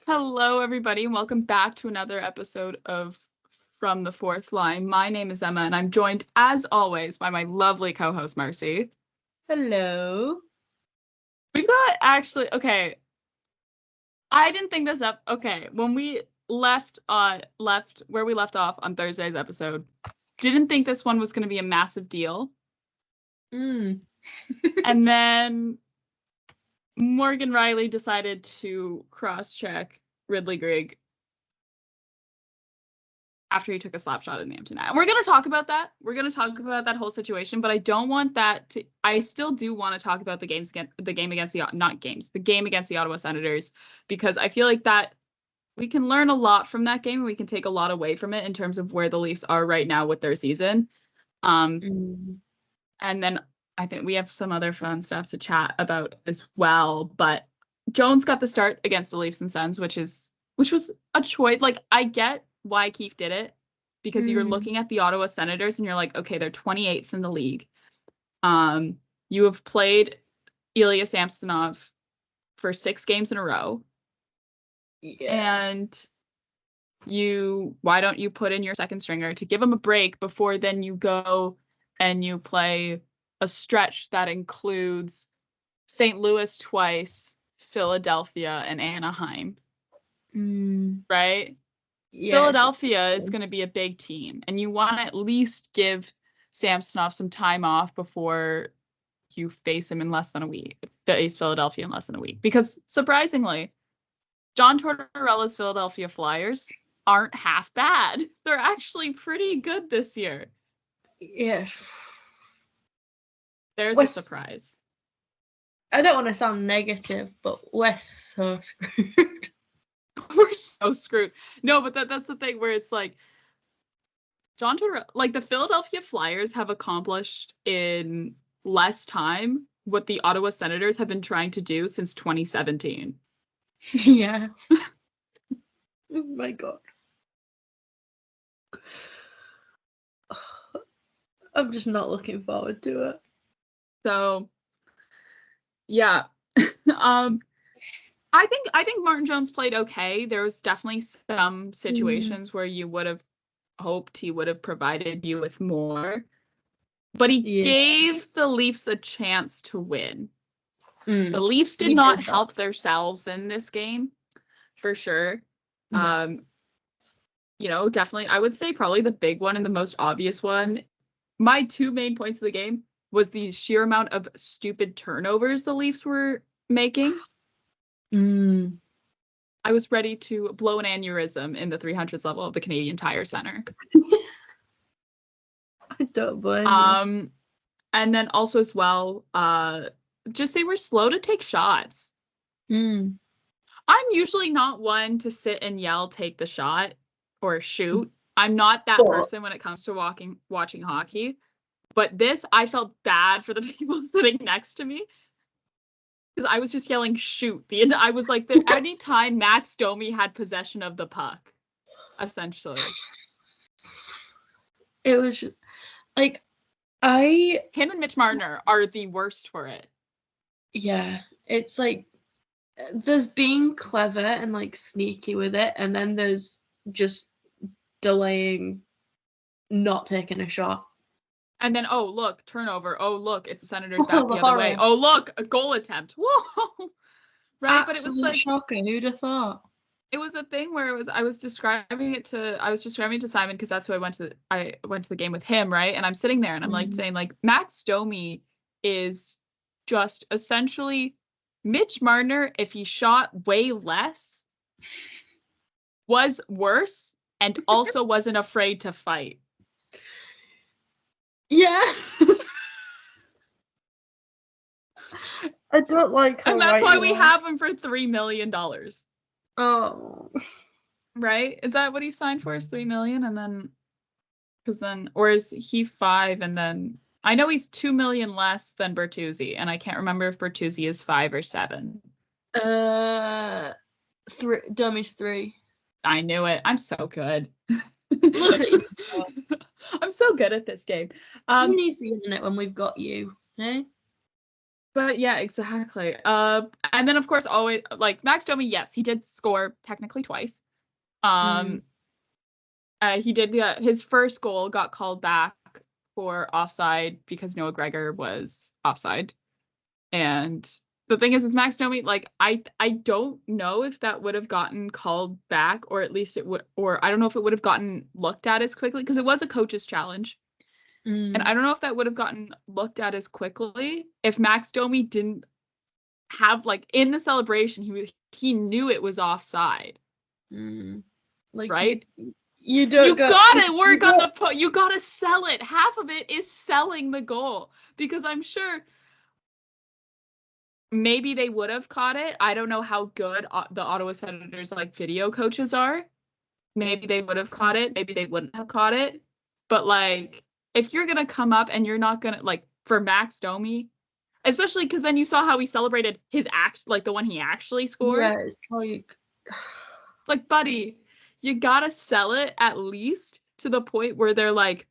Hello, everybody, and welcome back to another episode of From the Fourth Line. My name is Emma, and I'm joined, as always, by my lovely co-host, Marcie. Hello. We've got okay, I didn't think this up. Okay, when we left where we left off on Thursday's episode, didn't think this one was going to be a massive deal. And then Morgan Rielly decided to cross-check Ridley Grigg after he took a slap shot in the empty net. And we're going to talk about that. We're going to talk about that whole situation, but I don't want that to... I still do want to talk about the game against the Ottawa Senators, because I feel like that we can learn a lot from that game, and we can take a lot away from it in terms of where the Leafs are right now with their season. And then I think we have some other fun stuff to chat about as well. But Jones got the start against the Leafs and Sens, which was a choice. Like, I get why Keefe did it, because you're looking at the Ottawa Senators and you're like, okay, they're 28th in the league. You have played Ilya Samsonov for 6 games in a row. Yeah. And why don't you put in your second stringer to give him a break before then you go and you play a stretch that includes St. Louis twice, Philadelphia, and Anaheim. Right? Yes. Philadelphia is going to be a big team, and you want to at least give Samsonov some time off before you face him in less than a week. Face Philadelphia in less than a week. Because, surprisingly, John Tortorella's Philadelphia Flyers aren't half bad. They're actually pretty good this year. Yes. There's a surprise. I don't want to sound negative, but we're so screwed. We're so screwed. No, but that's the thing where it's like John Tortorella, like the Philadelphia Flyers have accomplished in less time what the Ottawa Senators have been trying to do since 2017. Yeah. Oh my God. I'm just not looking forward to it. So, yeah. I think Martin Jones played okay. There was definitely some situations where you would have hoped he would have provided you with more. But he gave the Leafs a chance to win. The Leafs did not help themselves in this game, for sure. Definitely, I would say probably the big one and the most obvious one. My 2 main points of the game was the sheer amount of stupid turnovers the Leafs were making. I was ready to blow an aneurysm in the 300s level of the Canadian Tire Center. I don't blame you. And then also as well, just they were slow to take shots. I'm usually not one to sit and yell, take the shot or shoot. I'm not that person when it comes to watching hockey. But this, I felt bad for the people sitting next to me, because I was just yelling, shoot. I was like, any time Max Domi had possession of the puck, essentially. It was just, like, him and Mitch Marner are the worst for it. Yeah, it's like, there's being clever and, like, sneaky with it, and then there's just delaying, not taking a shot. And then, oh, look, turnover. Oh, look, it's the Senators back the other way. Oh, look, a goal attempt. Whoa. Right? Absolute but it was like shocking. Who'd have thought? It was a thing where I was describing it to Simon, because that's who I went to the game with him, right? And I'm sitting there and I'm like saying, like, Max Domi is just essentially Mitch Marner if he shot way less, was worse, and also wasn't afraid to fight. Yeah. I don't like how. And that's why we have him for $3 million. Oh. Right? Is that what he signed for? Is $3 million? And then, or is he 5? And then I know he's $2 million less than Bertuzzi, and I can't remember if Bertuzzi is 5 or 7. 3. Domi's 3. I knew it. I'm so good. Look at you. I'm so good at this game. Who needs the internet when we've got you, eh? But yeah, exactly. And then of course always like Max Domi, yes, he did score technically twice. He did his first goal got called back for offside because Noah Gregor was offside. And the thing is Max Domi, like I don't know if that would have gotten called back, or at least it would, or I don't know if it would have gotten looked at as quickly because it was a coach's challenge. And I don't know if that would have gotten looked at as quickly if Max Domi didn't have, like, in the celebration, he knew it was offside. Like, right? You don't. You gotta work on the. You gotta sell it. Half of it is selling the goal, because I'm sure maybe they would have caught it. I don't know how good the Ottawa Senators like video coaches are. Maybe they would have caught it. Maybe they wouldn't have caught it. But like, if you're gonna come up and you're not gonna, like, for Max Domi, especially because then you saw how he celebrated his like the one he actually scored. Yeah, it's like, buddy, you gotta sell it at least to the point where they're like,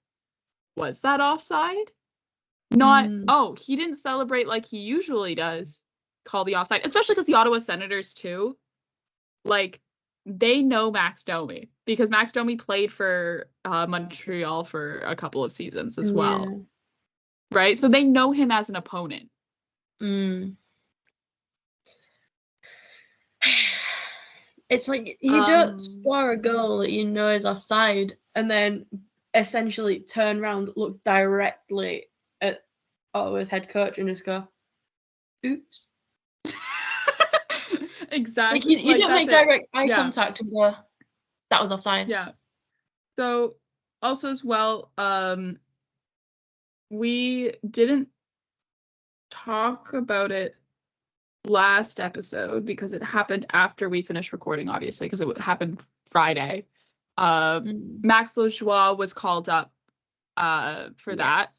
was that offside? Not, oh, he didn't celebrate like he usually does. Call the offside, especially because the Ottawa Senators too, like, they know Max Domi because Max Domi played for Montreal for a couple of seasons as well, right? So they know him as an opponent. It's like you don't score a goal that you know is offside and then essentially turn around, look directly at Ottawa's head coach and just go, oops. Exactly. Like, you don't make direct eye contact and go, that was offside. Yeah. So also as well, we didn't talk about it last episode because it happened after we finished recording, obviously, because it happened Friday. Max Lajoie was called up for that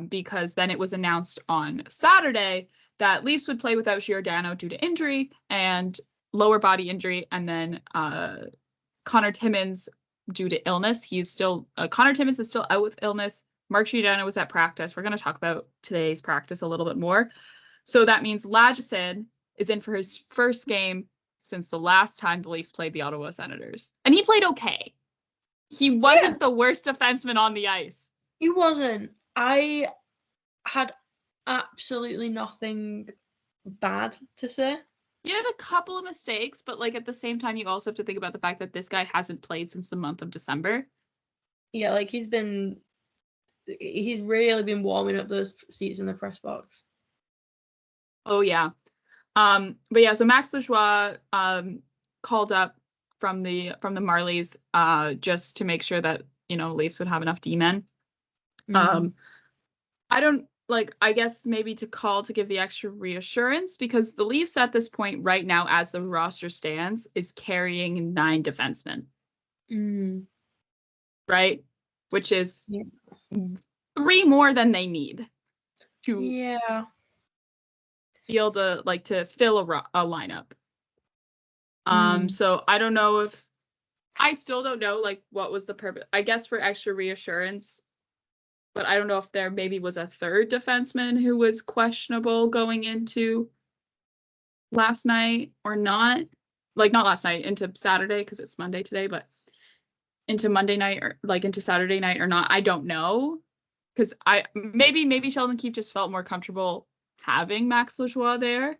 because then it was announced on Saturday that Leafs would play without Giordano due to injury and lower body injury, and then Connor Timmins due to illness. He's still Connor Timmins is still out with illness. Mark Giordano was at practice. We're going to talk about today's practice a little bit more. So that means Lagesson is in for his first game since the last time the Leafs played the Ottawa Senators. And he played okay. He wasn't the worst defenseman on the ice. He wasn't. I had absolutely nothing bad to say. He had a couple of mistakes, but like at the same time, you also have to think about the fact that this guy hasn't played since the month of December. Yeah, like he's really been warming up those seats in the press box. Oh yeah. But yeah, so Max Lajoie called up from the Marlies just to make sure that, you know, Leafs would have enough D-men. I guess maybe to call to give the extra reassurance, because the Leafs at this point right now, as the roster stands, is carrying 9 defensemen. Right? Which is 3 more than they need to feel to fill a lineup. So I don't know I still don't know like what was the purpose. I guess for extra reassurance, but I don't know if there maybe was a third defenseman who was questionable going into last night or not. Like not last night, into Saturday, because it's Monday today, but into Monday night or like into Saturday night or not. I don't know. Because maybe Sheldon Keefe just felt more comfortable having Max Lajoie there.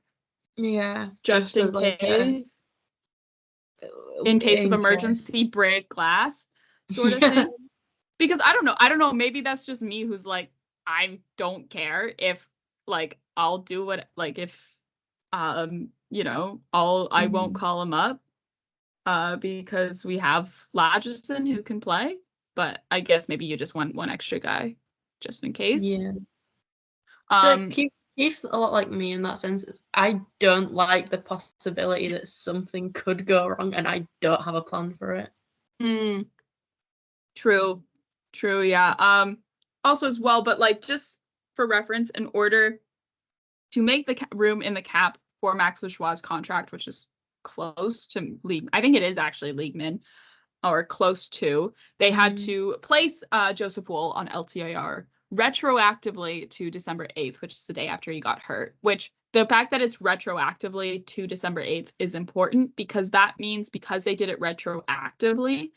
Yeah. Just in case. In case of emergency, break glass sort of thing. Because I don't know, maybe that's just me who's like, I don't care if like I'll do what, like, if you know, I won't call him up because we have Lagesson who can play, but I guess maybe you just want one extra guy just in case. Keith's a lot like me in that sense. I don't like the possibility that something could go wrong and I don't have a plan for it. True, yeah. Also as well, but like just for reference, in order to make the room in the cap for Max Lajoie's contract, which is close to league, I think it is actually league min or close to, they had to place Joseph Woll on LTIR retroactively to December 8th, which is the day after he got hurt, which the fact that it's retroactively to December 8th is important because that means because they did it retroactively,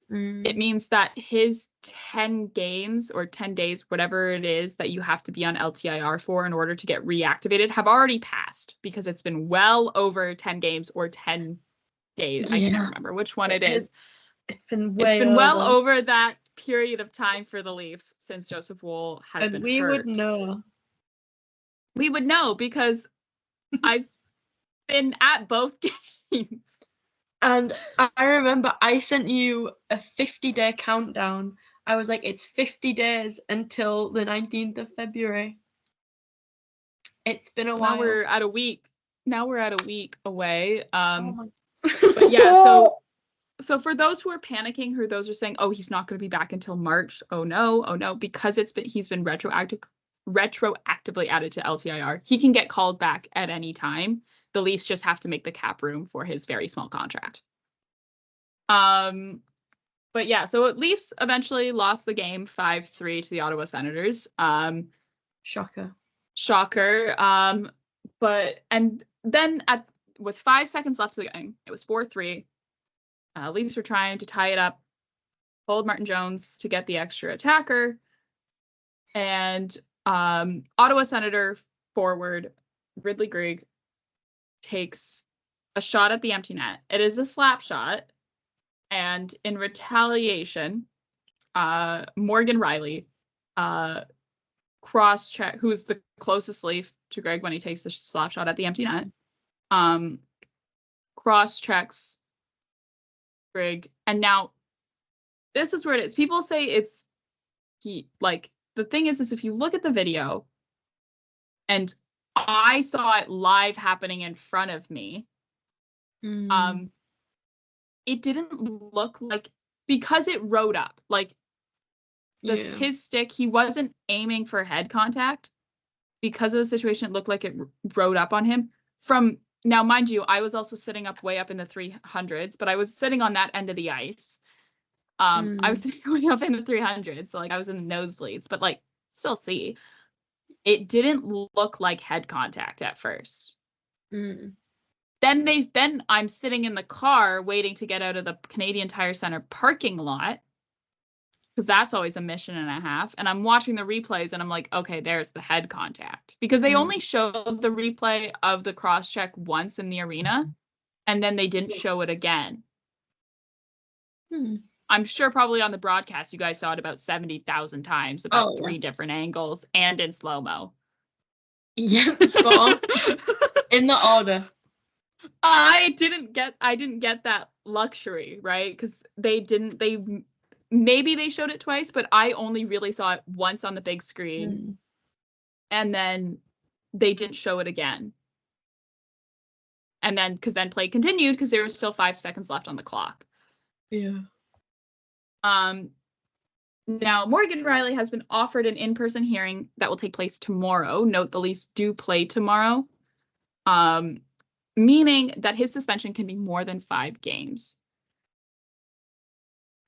it means that his 10 games or 10 days, whatever it is that you have to be on LTIR for in order to get reactivated have already passed because it's been well over 10 games or 10 days. I can't remember which one it is. It's been well over that period of time for the Leafs since Joseph Woll has been hurt. And we would know. We would know because I've been at both games. And I remember I sent you a 50-day countdown. I was like, it's 50 days until the 19th of February. It's been a while. Now we're at a week. Away. Oh but yeah, so for those who are panicking, who those are saying, oh, he's not going to be back until March. Oh no, because he's been retroactively added to LTIR. He can get called back at any time. The Leafs just have to make the cap room for his very small contract. But yeah, so Leafs eventually lost the game 5-3 to the Ottawa Senators. Shocker. But then with 5 seconds left of the game, it was 4-3. Leafs were trying to tie it up, hold Martin Jones to get the extra attacker, and Ottawa Senator forward Ridley Greig takes a shot at the empty net. It is a slap shot, and in retaliation, Morgan Rielly, cross-check, who's the closest Leaf to Greig when he takes the slap shot at the empty net, cross-checks Greig. And now, this is where it is. People say the thing is if you look at the video, and I saw it live happening in front of me. It didn't look like, because it rode up, like his stick, he wasn't aiming for head contact. Because of the situation, it looked like it rode up on him. Now, mind you, I was also sitting way up in the 300s, but I was sitting on that end of the ice. I was sitting way up in the 300s, so I was in the nosebleeds, but still see. It didn't look like head contact at first. Then I'm sitting in the car waiting to get out of the Canadian Tire Center parking lot, because that's always a mission and a half. And I'm watching the replays and I'm like, okay, there's the head contact. Because they only showed the replay of the cross-check once in the arena, and then they didn't show it again. I'm sure probably on the broadcast you guys saw it about 70,000 times, about 3 different angles and in slow-mo. Yeah, spot on. In the order. I didn't get that luxury, right? Because maybe they showed it twice, but I only really saw it once on the big screen. And then they didn't show it again. And then, because then play continued because there was still 5 seconds left on the clock. Yeah. Now, Morgan Rielly has been offered an in-person hearing that will take place tomorrow. Note the Leafs do play tomorrow, meaning that his suspension can be more than 5 games.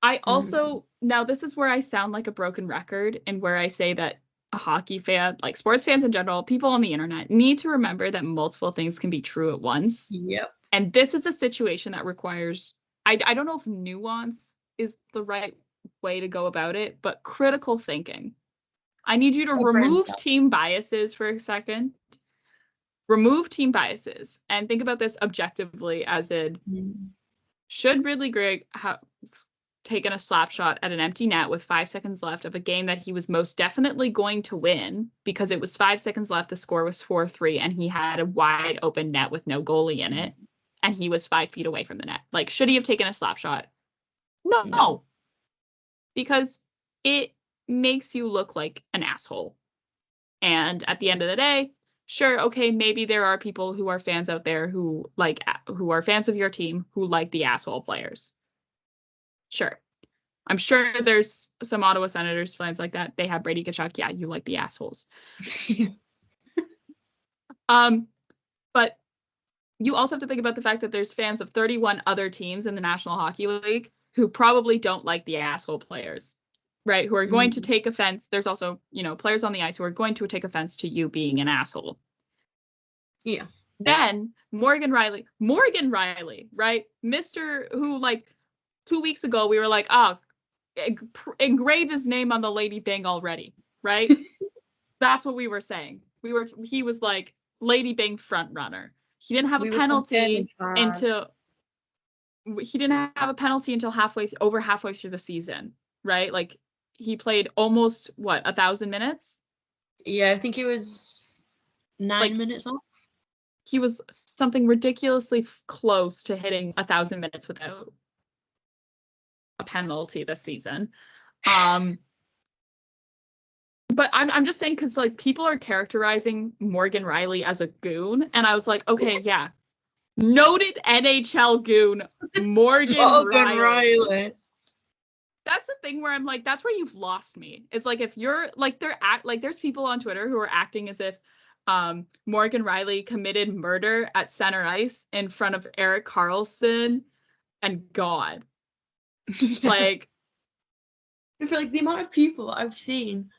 I also, now this is where I sound like a broken record and where I say that a hockey fan, sports fans in general, people on the internet, need to remember that multiple things can be true at once. Yep. And this is a situation that requires, I don't know if nuance is the right way to go about it, but critical thinking. I need you to remove team biases for a second. Remove team biases and think about this objectively, as in, should Ridley Greig have taken a slap shot at an empty net with 5 seconds left of a game that he was most definitely going to win, because it was 5 seconds left, the score was 4-3, and he had a wide open net with no goalie in it, and he was 5 feet away from the net? Should he have taken a slap shot? No. Because it makes you look like an asshole. And at the end of the day, sure, okay, maybe there are people who are fans out there who are fans of your team who like the asshole players. Sure. I'm sure there's some Ottawa Senators fans like that. They have Brady Tkachuk. Yeah, you like the assholes. But you also have to think about the fact that there's fans of 31 other teams in the National Hockey League who probably don't like the asshole players. right? Who are going to take offense. There's also, players on the ice who are going to take offense to you being an asshole. Yeah. Then Morgan Rielly, right? Mr. who, like, 2 weeks ago, we were like, engrave his name on the Lady Bing already, right? That's what we were saying. He was like Lady Bing front runner. He didn't have a penalty until over halfway through the season, right? Like, he played almost 1,000 minutes. Yeah, I think it was 9 minutes off. He was something ridiculously close to hitting 1,000 minutes without a penalty this season. But I'm just saying, because, like, people are characterizing Morgan Rielly as a goon, and I was like, okay, yeah. Noted NHL goon, Morgan Rielly. That's the thing where I'm like, that's where you've lost me. It's like, if you're like, there's people on Twitter who are acting as if Morgan Rielly committed murder at center ice in front of Erik Karlsson and God. Like, I feel like the amount of people I've seen,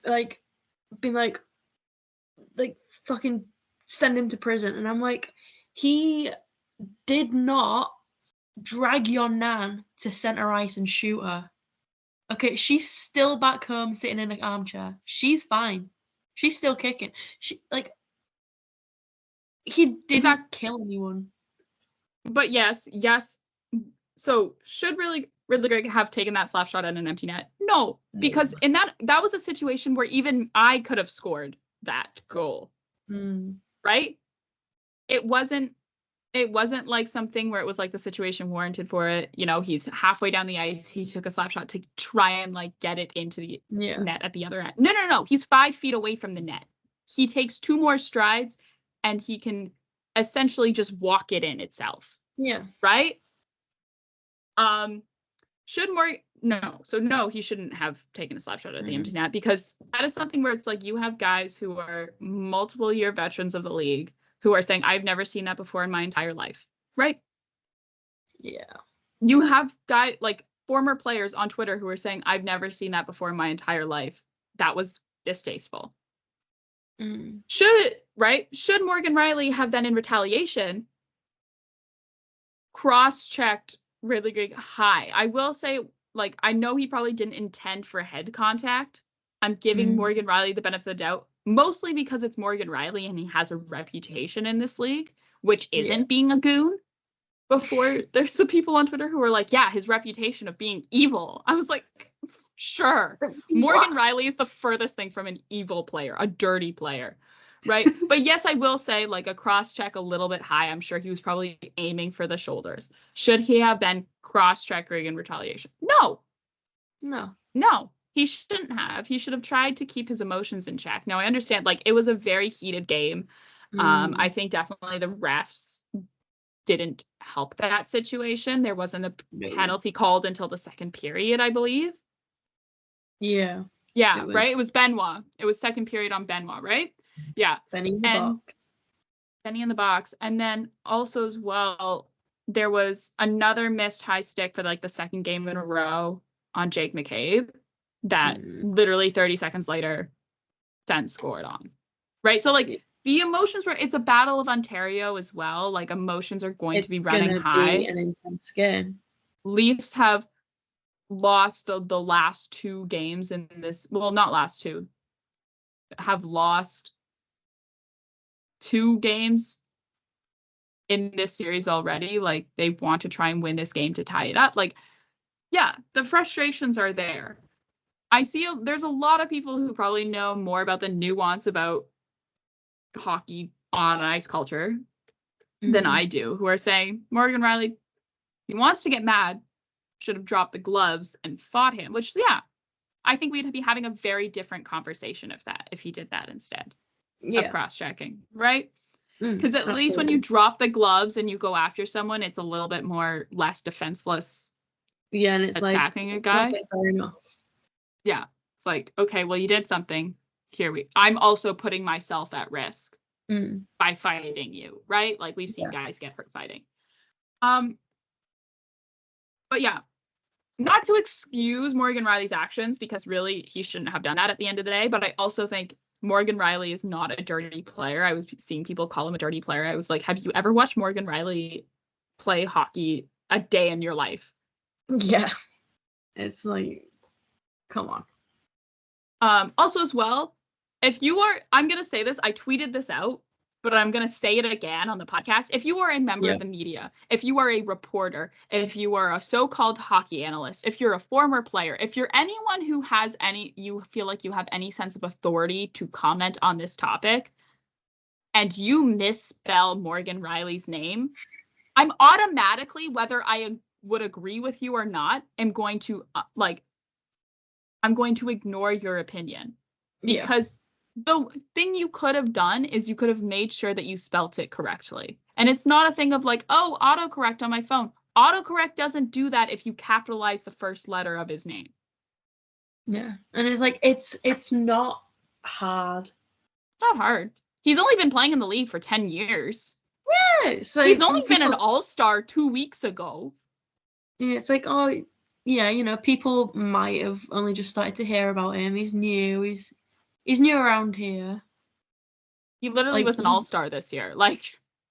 like, being like fucking send him to prison, and I'm like, he did not drag your nan to center ice and shoot her. Okay, she's still back home sitting in an armchair. She's fine. She's still kicking. He didn't kill anyone. But yes. So should Rielly Greg have taken that slap shot at an empty net? No, because in that was a situation where even I could have scored that goal. Right? It wasn't like something where it was like the situation warranted for it. He's halfway down the ice. He took a slap shot to try and, like, get it into the net at the other end. No. He's 5 feet away from the net. He takes 2 more strides and he can essentially just walk it in itself. Yeah. Right? No, he shouldn't have taken a slap shot at the empty net, because that is something where it's like, you have guys who are multiple year veterans of the league who are saying, I've never seen that before in my entire life. Right? Yeah. You have former players on Twitter who are saying, I've never seen that before in my entire life. That was distasteful. Should Morgan Rielly have then, in retaliation, cross-checked Rielly Greg high? I will say, like, I know he probably didn't intend for head contact. I'm giving Morgan Rielly the benefit of the doubt, mostly because it's Morgan Rielly and he has a reputation in this league, which isn't being a goon. Before, there's the people on Twitter who are like, yeah, his reputation of being evil. I was like, sure. Morgan Rielly is the furthest thing from an evil player, a dirty player, right? But yes, I will say, like, a cross-check a little bit high. I'm sure he was probably aiming for the shoulders. Should he have then cross-checked Greg in retaliation? No. He shouldn't have. He should have tried to keep his emotions in check. Now, I understand, like, it was a very heated game. I think definitely the refs didn't help that situation. There wasn't a penalty called until the second period, I believe. Yeah, right? It was Benoit. It was second period on Benoit, right? Yeah. Benny in the box. And then also, as well, there was another missed high stick for, like, the second game in a row on Jake McCabe that literally 30 seconds later, Sen scored on. Right? So, like, the emotions it's a battle of Ontario as well. Like, emotions are going to be running high. Be an intense game. Leafs have lost the last 2 games in this. Well, not last 2. Have lost 2 games in this series already. Like, they want to try and win this game to tie it up. Like, yeah, the frustrations are there. I see there's a lot of people who probably know more about the nuance about hockey on ice culture than I do, who are saying Morgan Rielly, he wants to get mad, should have dropped the gloves and fought him, which, yeah, I think we'd be having a very different conversation if he did that instead of cross-checking, right? Because at least when you drop the gloves and you go after someone, it's a little bit more less defenseless. Yeah, and it's attacking a guy. Okay, fair enough. Yeah, it's like, okay, well, you did something. I'm also putting myself at risk by fighting you, right? Like, we've seen guys get hurt fighting. But yeah, not to excuse Morgan Rielly's actions, because really he shouldn't have done that at the end of the day, but I also think Morgan Rielly is not a dirty player. I was seeing people call him a dirty player. I was like, have you ever watched Morgan Rielly play hockey a day in your life? Yeah. It's like, come on. Also as well, if you are, I'm going to say this, I tweeted this out, but I'm going to say it again on the podcast. If you are a member of the media, if you are a reporter, if you are a so-called hockey analyst, if you're a former player, if you're anyone who has you feel like you have any sense of authority to comment on this topic, and you misspell Morgan Rielly's name, I'm automatically, whether I would agree with you or not, I'm going to ignore your opinion, because the thing you could have done is you could have made sure that you spelt it correctly. And it's not a thing of like, oh, autocorrect on my phone. Autocorrect doesn't do that if you capitalize the first letter of his name. Yeah. And it's like, it's not hard. It's not hard. He's only been playing in the league for 10 years. Yeah. So he's only been an all-star 2 weeks ago. Yeah, it's like, oh, yeah, you know, people might have only just started to hear about him. He's new. He's new around here. He literally was an all-star this year. Like,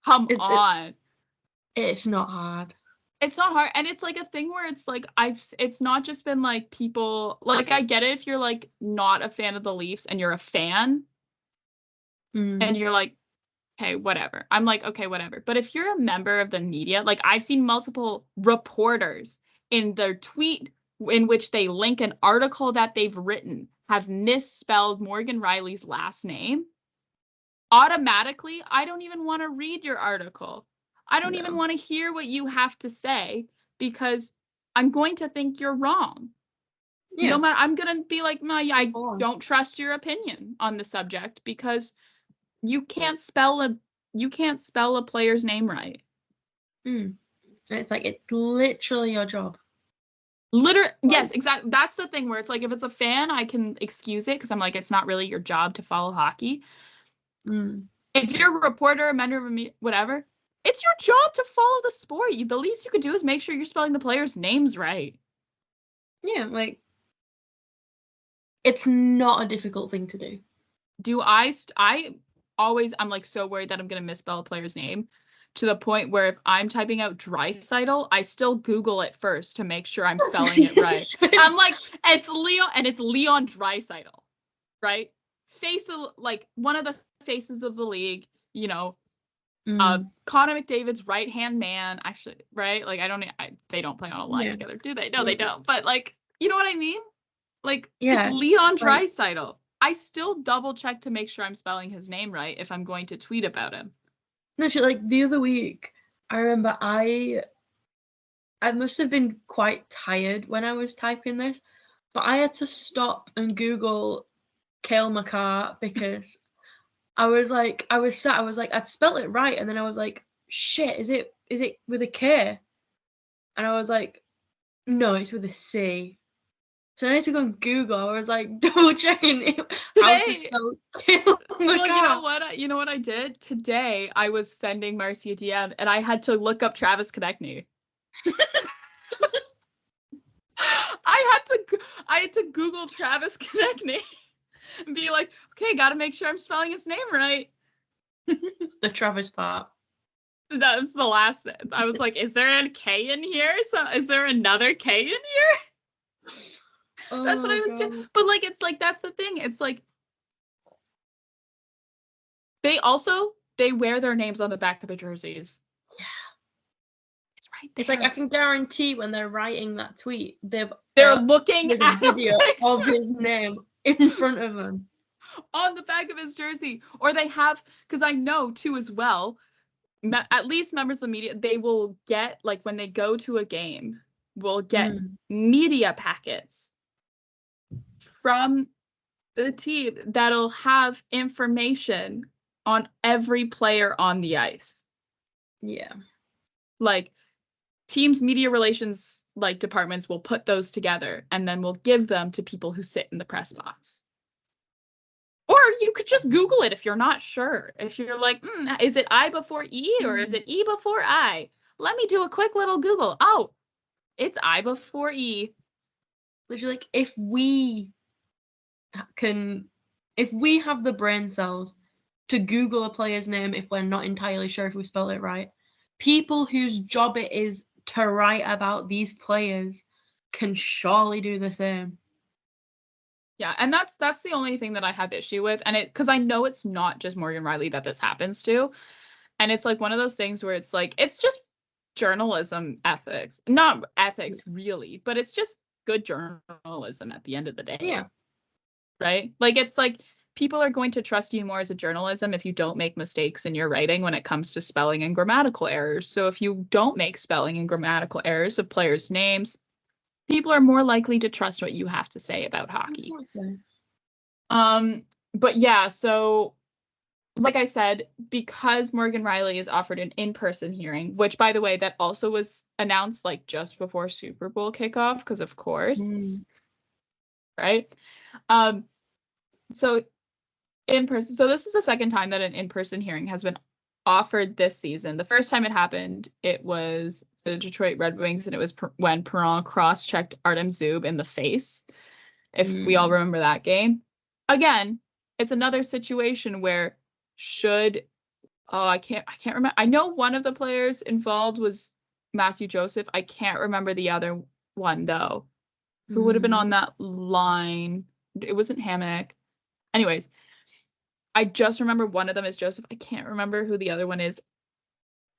come on. It's not hard. It's not hard. And it's like a thing where it's like, it's not just been like people, like, I get it if you're like not a fan of the Leafs and you're a fan and you're like, okay, whatever. I'm like, okay, whatever. But if you're a member of the media, like I've seen multiple reporters in their tweet in which they link an article that they've written have misspelled Morgan Rielly's last name, automatically, I don't even want to read your article. I don't even want to hear what you have to say, because I'm going to think you're wrong. Yeah. No matter, I'm going to be like, no, I don't trust your opinion on the subject, because you can't spell a player's name right. It's like, it's literally your job. Yes, exactly. That's the thing where it's like, if it's a fan, I can excuse it because I'm like, it's not really your job to follow hockey. If you're a reporter, a member of a media, whatever, it's your job to follow the sport. The least you could do is make sure you're spelling the players' names right. Yeah, like, it's not a difficult thing to do. I'm like so worried that I'm going to misspell a player's name, to the point where if I'm typing out Draisaitl, I still Google it first to make sure I'm spelling it right. I'm like, it's Leon Draisaitl, right? Face of, like, one of the faces of the league, you know, Connor McDavid's right-hand man, actually, right? Like, they don't play on a line together, do they? No, they don't. But, like, you know what I mean? Like, it's Leon Draisaitl. I still double check to make sure I'm spelling his name right if I'm going to tweet about him. No, like the other week, I remember I must have been quite tired when I was typing this, but I had to stop and Google Cale Makar because I'd spelt it right, and then I was like, shit, is it with a K? And I was like, no, it's with a C. So I need to go on Google. I was like double checking how to spell Cale Makar. Well, you know what I did? Today I was sending Marcie a DM and I had to look up Travis Konechny. I had to Google Travis Konechny and be like, okay, gotta make sure I'm spelling his name right. The Travis part. That was the last. I was like, is there a K in here? So is there another K in here? That's what I was doing. But like, it's like, that's the thing. It's like, they wear their names on the back of the jerseys. Yeah. It's right there. It's like, I can guarantee when they're writing that tweet, they're looking at a video of his name in front of them. On the back of his jersey. Or they have, because I know too as well, at least members of the media, they will get, like, when they go to a game, will get media packets from the team that'll have information on every player on the ice. Yeah. Like, teams' media relations, like, departments will put those together and then we'll give them to people who sit in the press box. Or you could just Google it if you're not sure. If you're like, is it I before E or is it E before I? Let me do a quick little Google. Oh, it's I before E. literally, like, if we have the brain cells to Google a player's name if we're not entirely sure if we spelled it right, people whose job it is to write about these players can surely do the same. Yeah, and that's the only thing that I have issue with, and because I know it's not just Morgan Rielly that this happens to, and it's like one of those things where it's like it's just journalism ethics, not ethics really, but it's just good journalism at the end of the day. Yeah. Right? Like it's like people are going to trust you more as a journalism if you don't make mistakes in your writing when it comes to spelling and grammatical errors. So if you don't make spelling and grammatical errors of players' names, people are more likely to trust what you have to say about hockey. But yeah, so like I said, because Morgan Rielly is offered an in-person hearing, which by the way, that also was announced like just before Super Bowl kickoff, because of course, right? So in person, so this is the second time that an in-person hearing has been offered this season. The first time it happened, it was the Detroit Red Wings, and it was when Perron cross-checked Artem Zub in the face, if we all remember that game. Again, it's another situation where I can't remember. I know one of the players involved was Matthew Joseph. I can't remember the other one though. Who would have been on that line? It wasn't Hammock. Anyways, I just remember one of them is Joseph. I can't remember who the other one is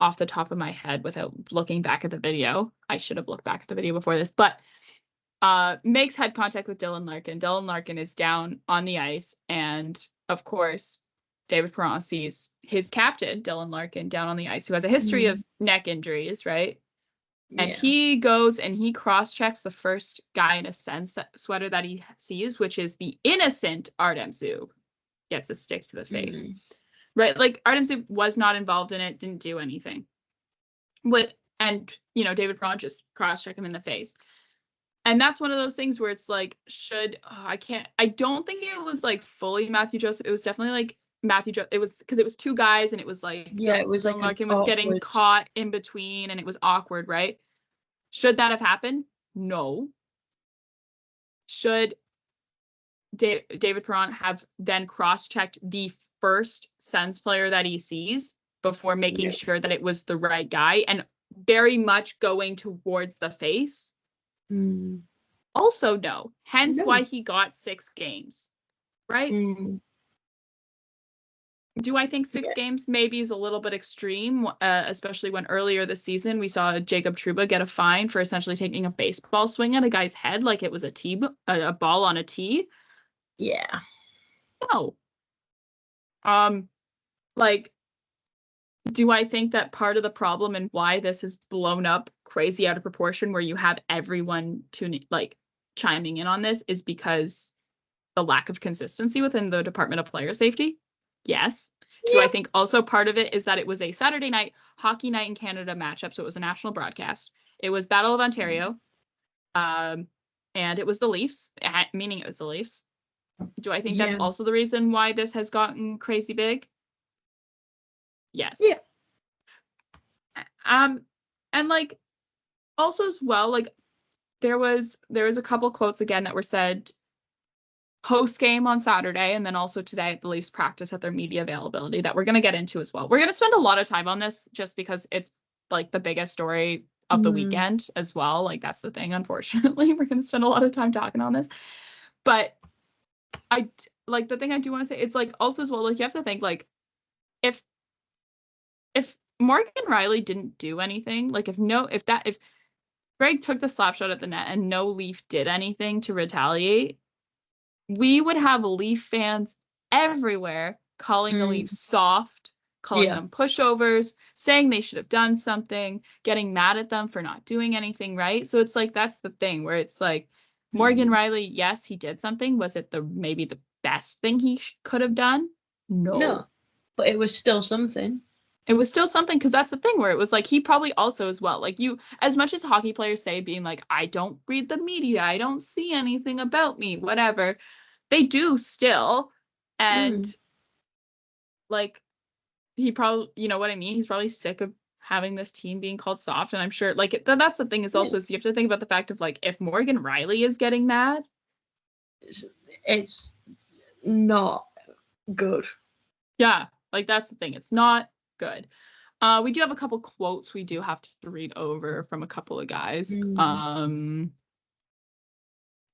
off the top of my head without looking back at the video. I should have looked back at the video before this, but makes head contact with Dylan Larkin. Dylan Larkin is down on the ice, and of course, David Perron sees his captain, Dylan Larkin, down on the ice, who has a history of neck injuries, right? And he goes and he cross-checks the first guy in a Sens sweater that he sees, which is the innocent Artem Zub. Gets a stick to the face. Right? Like, Artem Zub was not involved in it, didn't do anything. And, David Perron just cross-checked him in the face. And that's one of those things where it's like, I don't think it was like fully Matthew Joseph. It was definitely like it was because it was two guys, and it was like, it was like Larkin was getting caught in between, and it was awkward, right? Should that have happened? No. Should David Perron have then cross-checked the first Sens player that he sees before making sure that it was the right guy, and very much going towards the face? Also no. Hence why he got 6 games, right? Do I think 6 games maybe is a little bit extreme, especially when earlier this season we saw Jacob Trouba get a fine for essentially taking a baseball swing at a guy's head like it was a ball on a tee? Yeah. No. Do I think that part of the problem and why this has blown up crazy out of proportion, where you have everyone chiming in on this, is because the lack of consistency within the Department of Player Safety? Yes. Do I think also part of it is that it was a Saturday night Hockey Night in Canada matchup, so it was a national broadcast. It was Battle of Ontario, and it was the Leafs, meaning it was the Leafs. Do I think that's also the reason why this has gotten crazy big? Yes. Yeah. And also as well, there was a couple quotes again that were said post game on Saturday, and then also today at the Leafs practice at their media availability, that we're going to get into as well. We're going to spend a lot of time on this just because it's the biggest story of the weekend as well. That's the thing, unfortunately. We're going to spend a lot of time talking on this. But the thing I do want to say, it's also as well, you have to think if Morgan Rielly didn't do anything, if Greg took the slap shot at the net and no Leaf did anything to retaliate, we would have Leaf fans everywhere calling the Leafs soft, calling them pushovers, saying they should have done something, getting mad at them for not doing anything, right? So it's that's the thing where it's Morgan Rielly, yes, he did something. Was it maybe the best thing he could have done? No. But it was still something. It was still something, because that's the thing where it was he probably also as well, as much as hockey players say being I don't read the media, I don't see anything about me, whatever, they do still. And he probably, you know what I mean? He's probably sick of having this team being called soft. And I'm sure like that's the thing is also is you have to think about the fact of like if Morgan Rielly is getting mad, it's not good. Yeah, like that's the thing. It's not good. We do have a couple quotes we do have to read over from a couple of guys.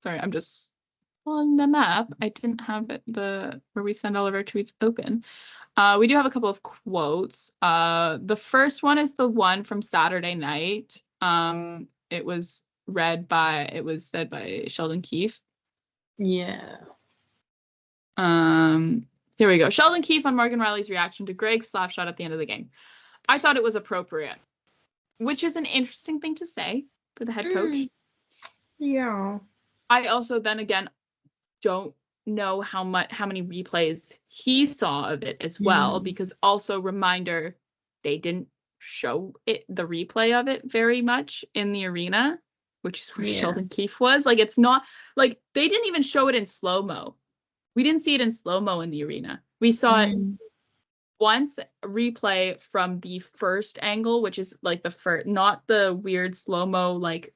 Sorry, I'm just on the map. I didn't have it where we send all of our tweets open. We do have a couple of quotes. The first one is the one from Saturday night. It was said by Sheldon Keefe. Yeah. Here we go. Sheldon Keefe on Morgan Rielly's reaction to Greg's slap shot at the end of the game. I thought it was appropriate, which is an interesting thing to say for the head coach. Yeah. I also then again don't know how many replays he saw of it as well, because also reminder, they didn't show the replay of it very much in the arena, which is where Sheldon Keefe was. Like it's not like they didn't even show it in slow-mo. We didn't see it in slow-mo in the arena. We saw it once replay from the first angle, which is like the first, not the weird slow-mo, like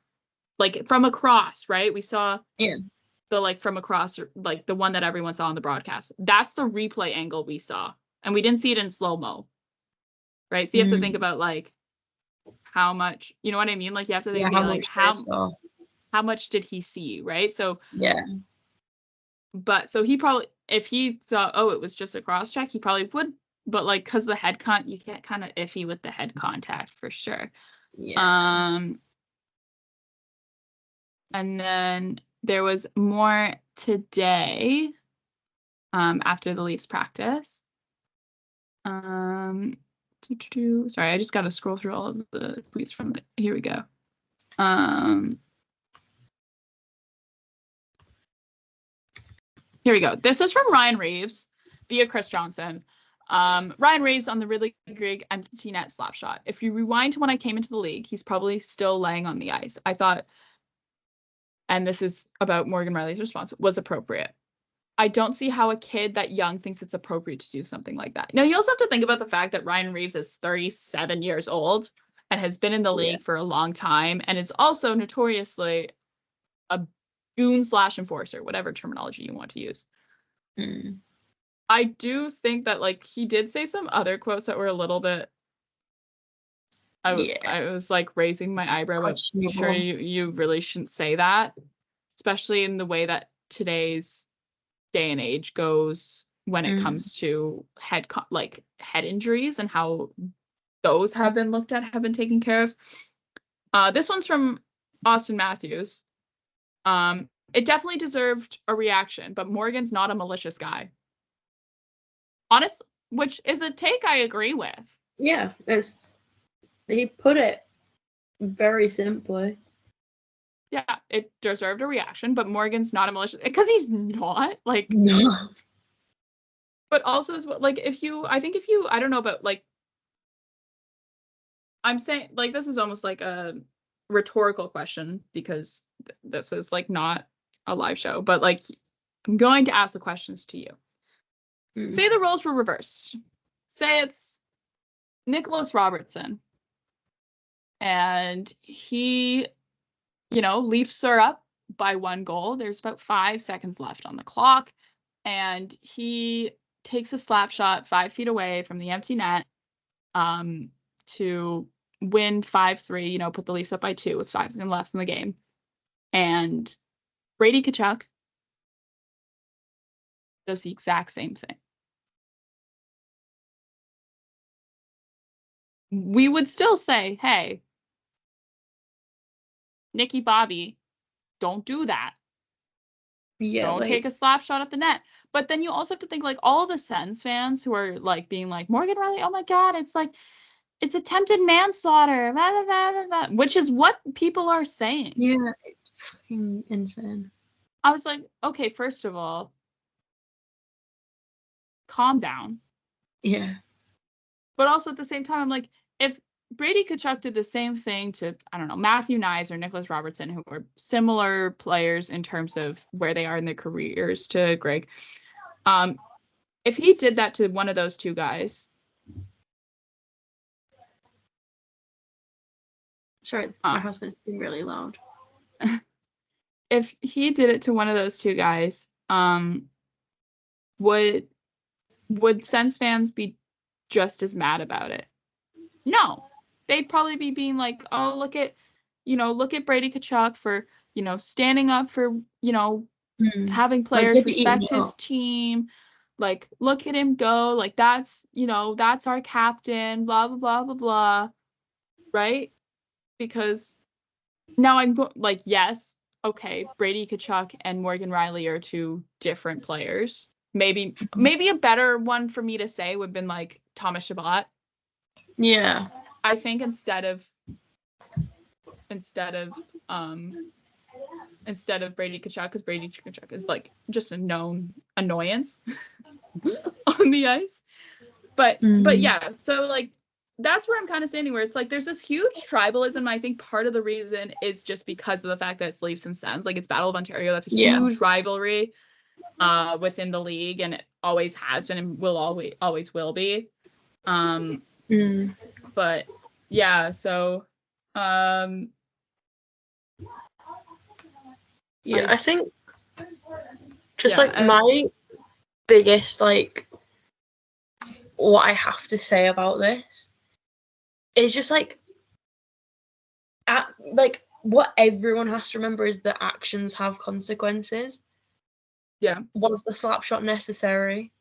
from across, right? We saw the like from across, like the one that everyone saw on the broadcast. That's the replay angle we saw. And we didn't see it in slow-mo, right? So you have to think about like how much, you know what I mean? Like you have to think like how much did he see, right? So but so he probably, if he saw, oh, it was just a cross check, he probably would. But like, cause the head you get kind of iffy with the head contact for sure. And then there was more today, after the Leafs practice. Sorry, I just got to scroll through all of the tweets from here we go. Here we go. This is from Ryan Reeves via Chris Johnson. Ryan Reeves on the Ridley Greig empty net slap shot. If you rewind to when I came into the league, he's probably still laying on the ice. I thought, and this is about Morgan Rielly's response, was appropriate. I don't see how a kid that young thinks it's appropriate to do something like that. Now, you also have to think about the fact that Ryan Reeves is 37 years old and has been in the league for a long time, and is also notoriously a goon/enforcer, whatever terminology you want to use. I do think that like he did say some other quotes that were a little bit I was like raising my eyebrow, but I'm sure you really shouldn't say that, especially in the way that today's day and age goes when it comes to head injuries and how those have been looked at, have been taken care of. This one's from Austin Matthews. It definitely deserved a reaction, but Morgan's not a malicious guy. Honest, which is a take I agree with. Yeah, he put it very simply. Yeah, it deserved a reaction, but Morgan's not a malicious, because he's not, like, No. But also as well, like if you I don't know about like, I'm saying like this is almost like a rhetorical question because this is like not a live show, but like I'm going to ask the questions to you. Say the roles were reversed. Say it's Nicholas Robertson and he, Leafs are up by 1 goal. There's about 5 seconds left on the clock, and he takes a slap shot 5 feet away from the empty net to win 5-3, put the Leafs up by 2 with 5 seconds left in the game. And Brady Tkachuk does the exact same thing. We would still say, hey, Nicky Bobby, don't do that. Yeah, don't take a slap shot at the net. But then you also have to think like all the Sens fans who are like being like, Morgan Rielly, oh my God, it's attempted manslaughter, blah, blah, blah, blah, blah, which is what people are saying. Yeah, it's fucking insane. I was like, okay, first of all, calm down. Yeah. But also at the same time, I'm like, if Brady Tkachuk did the same thing to, I don't know, Matthew Nyes or Nicholas Robertson, who are similar players in terms of where they are in their careers to Greg, if he did that to one of those two guys, Sorry, my husband's been really loud. If he did it to one of those two guys, would Sens fans be just as mad about it? No. They'd probably be being like, oh, look at Brady Tkachuk for, standing up for, having players respect his team. Like, look at him go. Like, that's our captain, blah, blah, blah, blah, blah. Right? Because now I'm like, yes, okay, Brady Tkachuk and Morgan Rielly are two different players. Maybe a better one for me to say would have been like Thomas Chabot. Yeah. I think instead of Brady Tkachuk, because Brady Tkachuk is like just a known annoyance on the ice. But yeah, so like that's where I'm kind of standing, where it's like there's this huge tribalism. I think part of the reason is just because of the fact that it's Leafs and Sens. Like, it's Battle of Ontario. That's a huge rivalry within the league, and it always has been and will always will be. But yeah, so I think just my biggest, like, what I have to say about this is just like what everyone has to remember is that actions have consequences. Yeah. Was the slap shot necessary?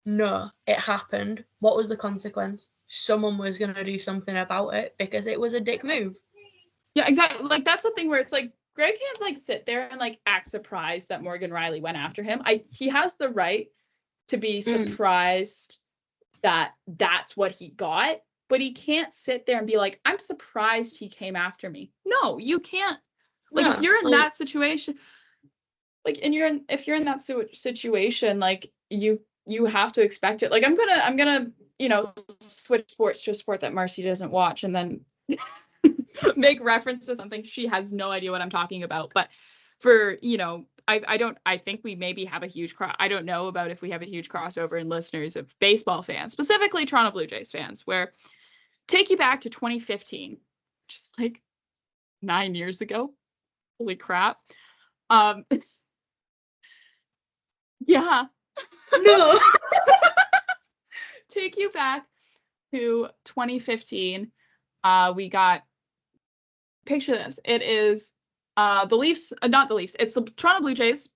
No, it happened. What was the consequence? Someone was going to do something about it because it was a dick move. Yeah, exactly. Like, that's the thing where it's like Greg can't like sit there and like act surprised that Morgan Rielly went after him. He has the right to be surprised that that's what he got, but he can't sit there and be like, I'm surprised he came after me. No, you can't. Like, if you're in that situation, like, and if you're in that situation, like, you have to expect it. Like, I'm gonna switch sports to a sport that Marcie doesn't watch, and then make reference to something she has no idea what I'm talking about. But for I think we maybe have a huge I don't know about if we have a huge crossover in listeners of baseball fans, specifically Toronto Blue Jays fans, where take you back to 2015, just like 9 years ago. Holy crap. Yeah. No. Take you back to 2015. We got, picture this. It is the Leafs, not the Leafs. It's the Toronto Blue Jays'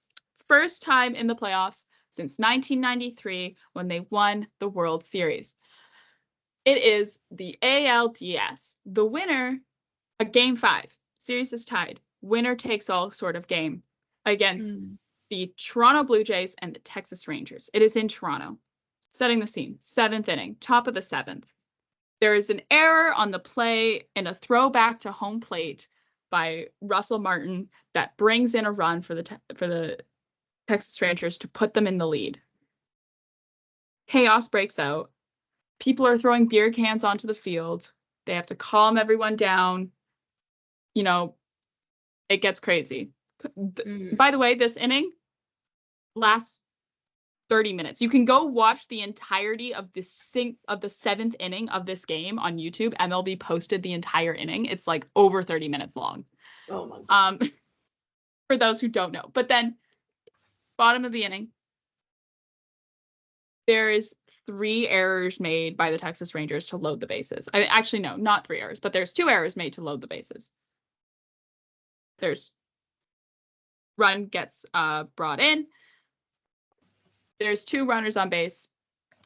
first time in the playoffs since 1993 when they won the World Series. It is the ALDS. The winner, a game 5. Series is tied. Winner takes all sort of game against the Toronto Blue Jays and the Texas Rangers. It is in Toronto. Setting the scene. 7th inning, top of the 7th. There is an error on the play and a throwback to home plate by Russell Martin that brings in a run for the Texas Rangers to put them in the lead. Chaos breaks out. People are throwing beer cans onto the field. They have to calm everyone down. It gets crazy. By the way, this inning lasts 30 minutes. You can go watch the entirety of the 7th inning of this game on YouTube. MLB posted the entire inning. It's like over 30 minutes long. Oh my God. For those who don't know. But then bottom of the inning, there is 3 errors made by the Texas Rangers to load the bases. Actually, no, not 3 errors, but there's 2 errors made to load the bases. There's run gets brought in. There's 2 runners on base.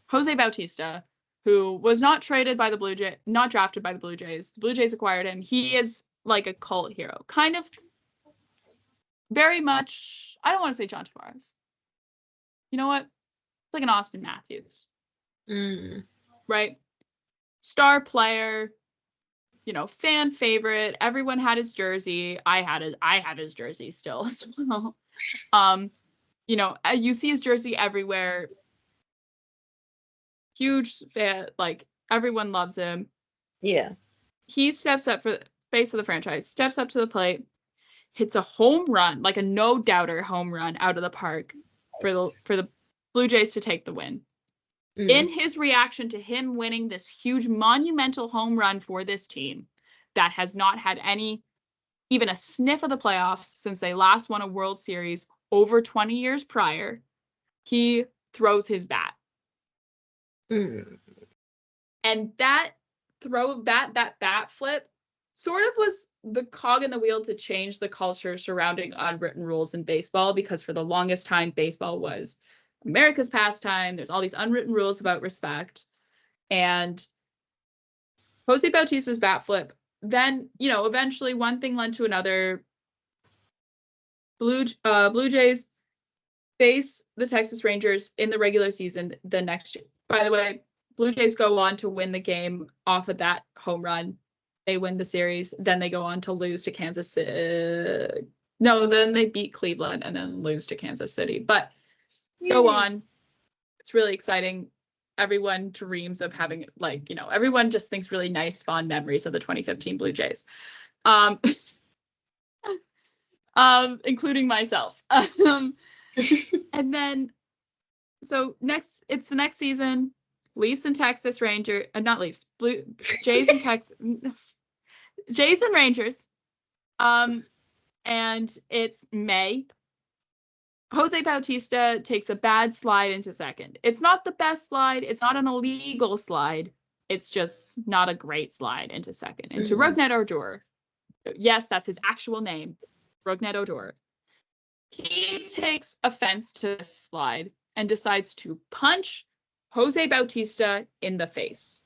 Jose Bautista, who was not drafted by the Blue Jays. The Blue Jays acquired him. He is like a cult hero. Kind of very much, I don't want to say John Tavares. You know what? It's like an Austin Matthews. Right? Star player, fan favorite. Everyone had his jersey. I have his jersey still as well. You see his jersey everywhere. Huge fan, like, everyone loves him. Yeah. He steps up for the face of the franchise, steps up to the plate, hits a home run, like a no-doubter home run out of the park for the Blue Jays to take the win. In his reaction to him winning this huge monumental home run for this team, that has not had even a sniff of the playoffs since they last won a World Series over 20 years prior, he throws his bat. And that bat flip sort of was the cog in the wheel to change the culture surrounding unwritten rules in baseball, because for the longest time, baseball was America's pastime. There's all these unwritten rules about respect. And Jose Bautista's bat flip, then, eventually one thing led to another. Blue Jays face the Texas Rangers in the regular season the next year. By the way, Blue Jays go on to win the game off of that home run. They win the series. Then they go on to lose to Kansas City. No, then they beat Cleveland and then lose to Kansas City. But go on. It's really exciting. Everyone dreams of having, everyone just thinks really nice, fond memories of the 2015 Blue Jays. Including myself. And then, so it's the next season, Leafs and Texas Rangers, not Leafs, Jays and Jays and Rangers. And it's May. Jose Bautista takes a bad slide into second. It's not the best slide. It's not an illegal slide. It's just not a great slide into second. Into Rougned Odor. Yes, that's his actual name. Rougned Odor. He takes offense to this slide and decides to punch Jose Bautista in the face.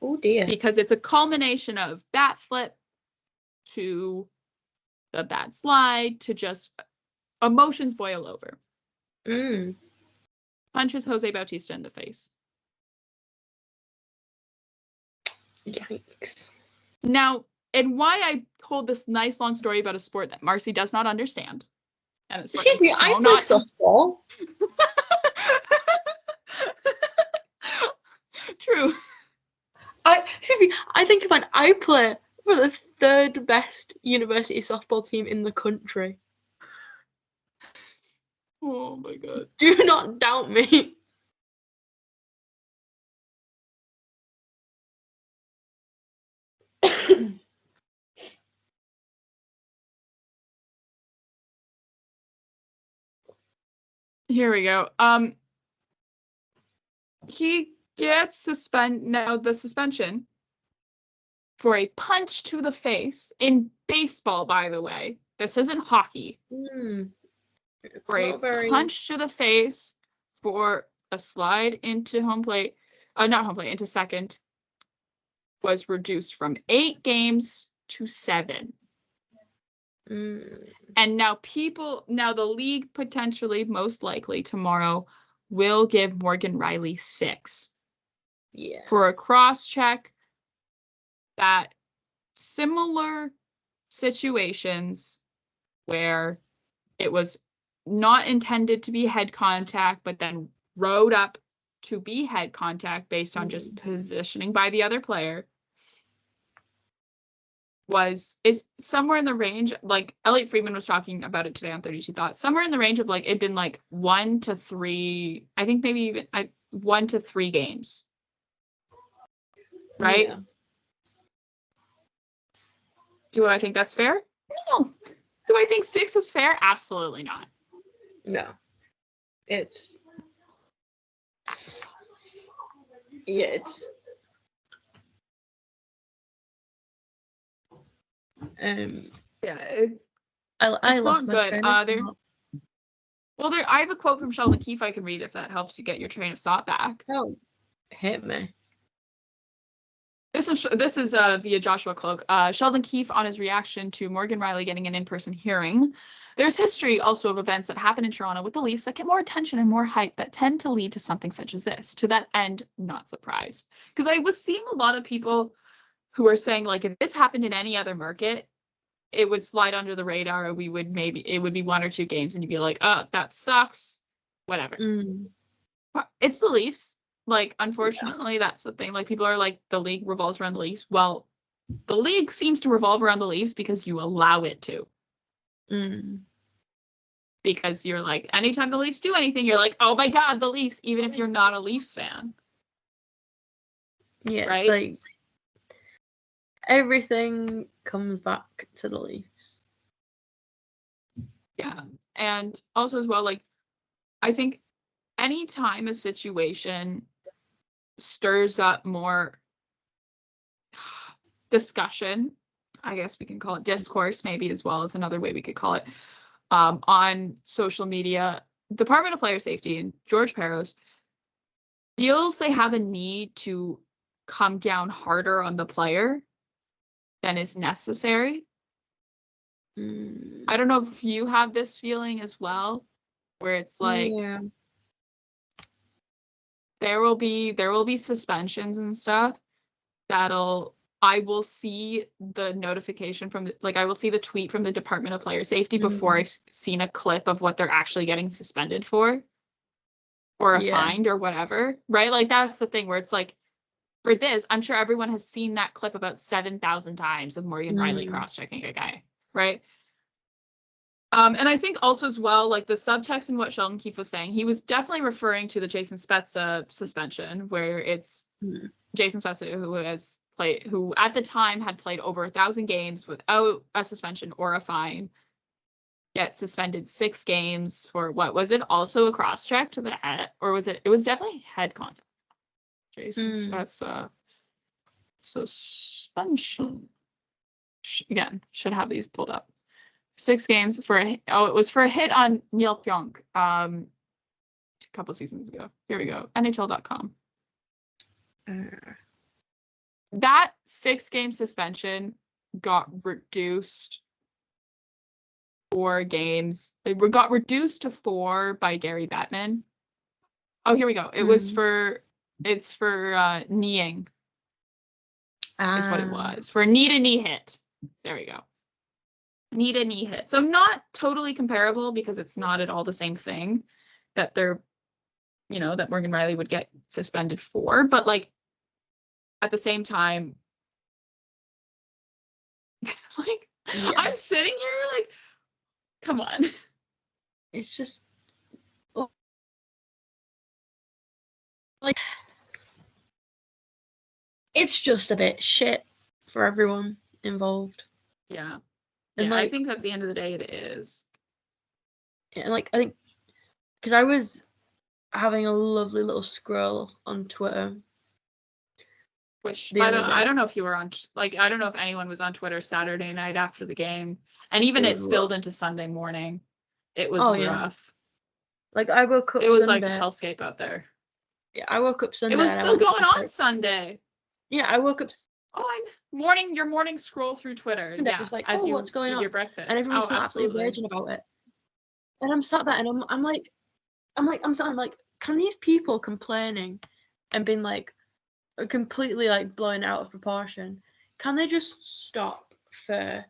Oh dear. Because it's a culmination of bat flip to the bad slide to just emotions boil over. Punches Jose Bautista in the face. Yikes. Now, and why I told this nice long story about a sport that Marcie does not understand. And it's Excuse me, I play softball. True. I think about I play for the third best university softball team in the country. Oh my god. Do not doubt me. Here we go. He gets the suspension for a punch to the face in baseball, by the way. This isn't hockey. For a punch to the face for a slide into into second was reduced from 8 games to 7. And now the league potentially, most likely tomorrow, will give Morgan Rielly 6. Yeah. For a cross check that similar situations where it was not intended to be head contact, but then rode up to be head contact based on just positioning by the other player, is somewhere in the range, like Elliot Friedman was talking about it today on 32 Thoughts, somewhere in the range of like it'd been like 1 to 3, I think maybe even 1 to 3 games. Right? Yeah. Do I think that's fair? No. Do I think 6 is fair? Absolutely not. No. It's it's I it's lost not my good. train of thought. I have a quote from Sheldon Keefe I can read if that helps you get your train of thought back. Oh, hit me. This is via Joshua Cloak. Sheldon Keefe on his reaction to Morgan Rielly getting an in-person hearing. There's history also of events that happen in Toronto with the Leafs that get more attention and more hype that tend to lead to something such as this. To that end, not surprised. Because I was seeing a lot of people who are saying, like, if this happened in any other market, it would slide under the radar. It would be 1 or 2 games and you'd be like, oh, that sucks. Whatever. It's the Leafs. Like, unfortunately, that's the thing. Like, people are like, the league revolves around the Leafs. Well, the league seems to revolve around the Leafs because you allow it to. Because you're like, anytime the Leafs do anything, you're like, oh my god, the Leafs, even if you're not a Leafs fan. Yeah, right? It's like, everything comes back to the Leafs. Yeah. And also as well, like, I think anytime a situation stirs up more discussion, I guess we can call it discourse, maybe as well as another way we could call it, on social media, Department of Player Safety and George Peros feels they have a need to come down harder on the player than is necessary. I don't know if you have this feeling as well, where it's like, yeah. there will be suspensions and stuff I will see the notification from I will see the tweet from the Department of Player Safety before I've seen a clip of what they're actually getting suspended for or a fined or whatever, right? Like, that's the thing where it's like, for this, I'm sure everyone has seen that clip about 7,000 times of Morgan Rielly cross-checking a guy, right? And I think also as well, like, the subtext in what Sheldon Keefe was saying, he was definitely referring to the Jason Spezza suspension, where it's Jason Spezza who at the time had played over 1,000 games without a suspension or a fine, gets suspended 6 games for what was it? Also a cross-check to the head, or was it? It was definitely head contact. Jason Spezza suspension. Again, should have these pulled up. 6 games for it was for a hit on Neil Pionk a couple seasons ago. Here we go. NHL.com. That 6-game suspension got reduced 4 games. It got reduced to 4 by Gary Bettman. Oh, here we go. It was for kneeing. Is what it was. For a knee-to-knee hit. There we go. Knee-to-knee hit. So not totally comparable, because it's not at all the same thing that they're, that Morgan Rielly would get suspended for. But, like, at the same time, like, I'm sitting here like, come on. It's just like, it's just a bit shit for everyone involved. Yeah. And I think at the end of the day it is. And like, I think, because I was having a lovely little scroll on Twitter. Which, by the way, I don't know if you were on, I don't know if anyone was on Twitter Saturday night after the game. And even it spilled into Sunday morning. It was rough. Yeah. Like, I woke up It was Sunday. like a hellscape out there. Yeah, I woke up Sunday. It was still going on Sunday. Yeah, I woke up. Your morning scroll through Twitter. Sunday, Yeah, I was like, as you what's going on? Your breakfast. And everyone's still absolutely raging about it. And I'm sat there, and I'm like, can these people complaining and being like completely like blown out of proportion, can they just stop for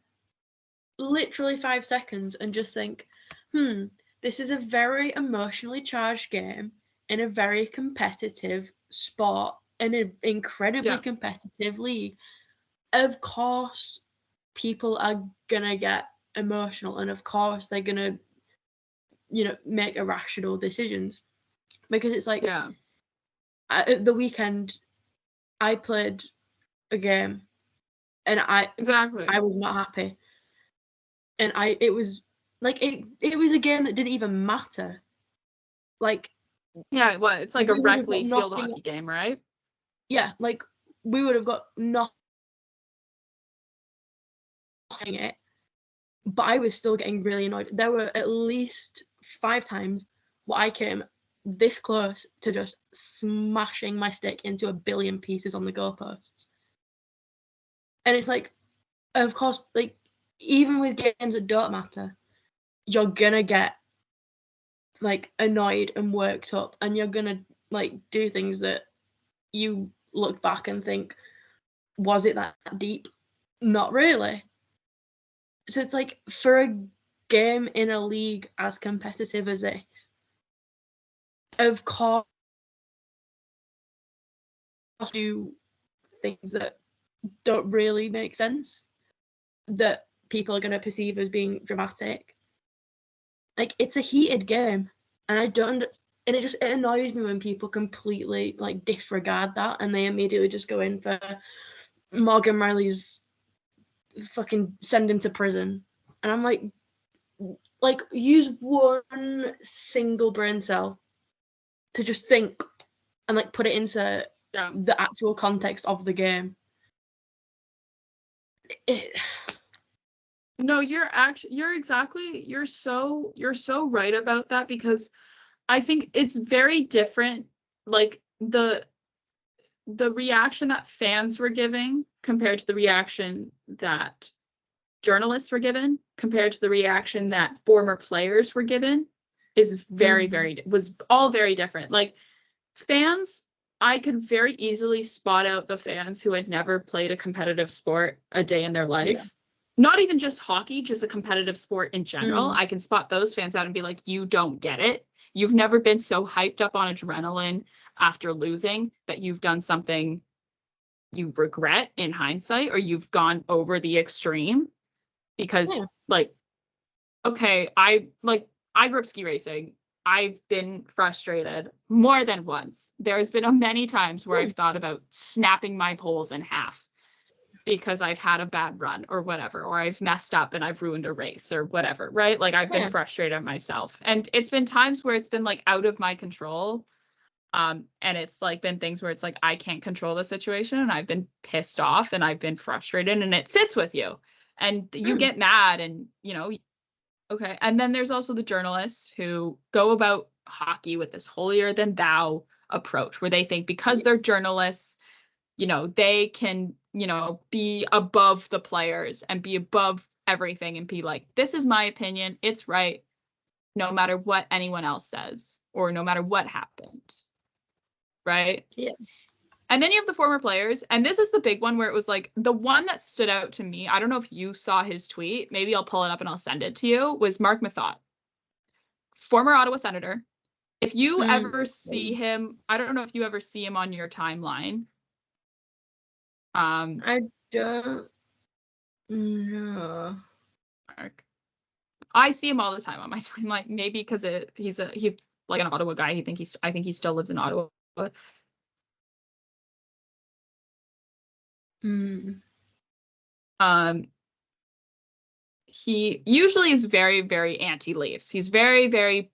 literally 5 seconds and just think, this is a very emotionally charged game in a very competitive sport in an incredibly competitive league. Of course, people are gonna get emotional, and of course they're gonna, make irrational decisions, because it's like, at the weekend, I played a game, and I was not happy, and it was like it was a game that didn't even matter, like. Yeah, what? It's like a rec league field hockey game, right? Yeah, like, we would have got nothing it, but I was still getting really annoyed. There were at least 5 times where I came this close to just smashing my stick into a billion pieces on the goalposts. And it's like, of course, like, even with games that don't matter, you're gonna get like annoyed and worked up, and you're gonna like do things that you look back and think, was it that deep? Not really. So it's like, for a game in a league as competitive as this, of course, do things that don't really make sense, that people are going to perceive as being dramatic. Like, it's a heated game, and and it annoys me when people completely like disregard that, and they immediately just go in for Morgan Rielly's fucking send him to prison. And I'm like use one single brain cell to just think and like put it into the actual context of the game. No, you're so right about that, because I think it's very different, like the reaction that fans were giving compared to the reaction that journalists were given compared to the reaction that former players were given is was all very different. Like fans, I could very easily spot out the fans who had never played a competitive sport a day in their life. Yeah. Not even just hockey, just a competitive sport in general. I can spot those fans out and be like, you don't get it. You've never been so hyped up on adrenaline after losing that you've done something you regret in hindsight, or you've gone over the extreme. Because like, okay, I grew up ski racing. I've been frustrated more than once. There's been many times where I've thought about snapping my poles in half because I've had a bad run or whatever, or I've messed up and I've ruined a race or whatever, right? Like I've been frustrated at myself. And it's been times where it's been like out of my control. And it's like been things where it's like I can't control the situation and I've been pissed off and I've been frustrated, and it sits with you and you get mad, and okay. And then there's also the journalists who go about hockey with this holier than thou approach, where they think because they're journalists, they can, be above the players and be above everything and be like, this is my opinion, it's right, no matter what anyone else says or no matter what happened. Right? Yeah. And then you have the former players, and this is the big one where it was like the one that stood out to me. I don't know if you saw his tweet. Maybe I'll pull it up and I'll send it to you. Was Mark Mathot, former Ottawa Senator. If you ever see him, I don't know if you ever see him on your timeline. I don't know. Mark. I see him all the time on my timeline. Maybe because he's like an Ottawa guy. I think he still lives in Ottawa. He usually is very, very anti-Leafs. He's very, very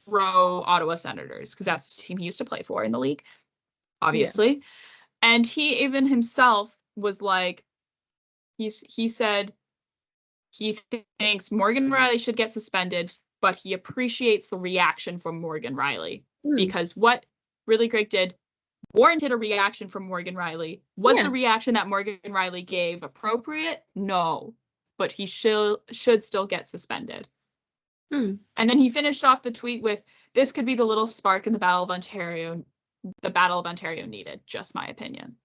pro Ottawa Senators because that's the team he used to play for in the league, obviously. Yeah. And he even himself was like, he said he thinks Morgan Rielly should get suspended, but he appreciates the reaction from Morgan Rielly because what Really Great did warranted a reaction from Morgan Rielly. Was the reaction that Morgan Rielly gave appropriate? No, but he should still get suspended. And then he finished off the tweet with, this could be the little spark in the Battle of Ontario needed, just my opinion.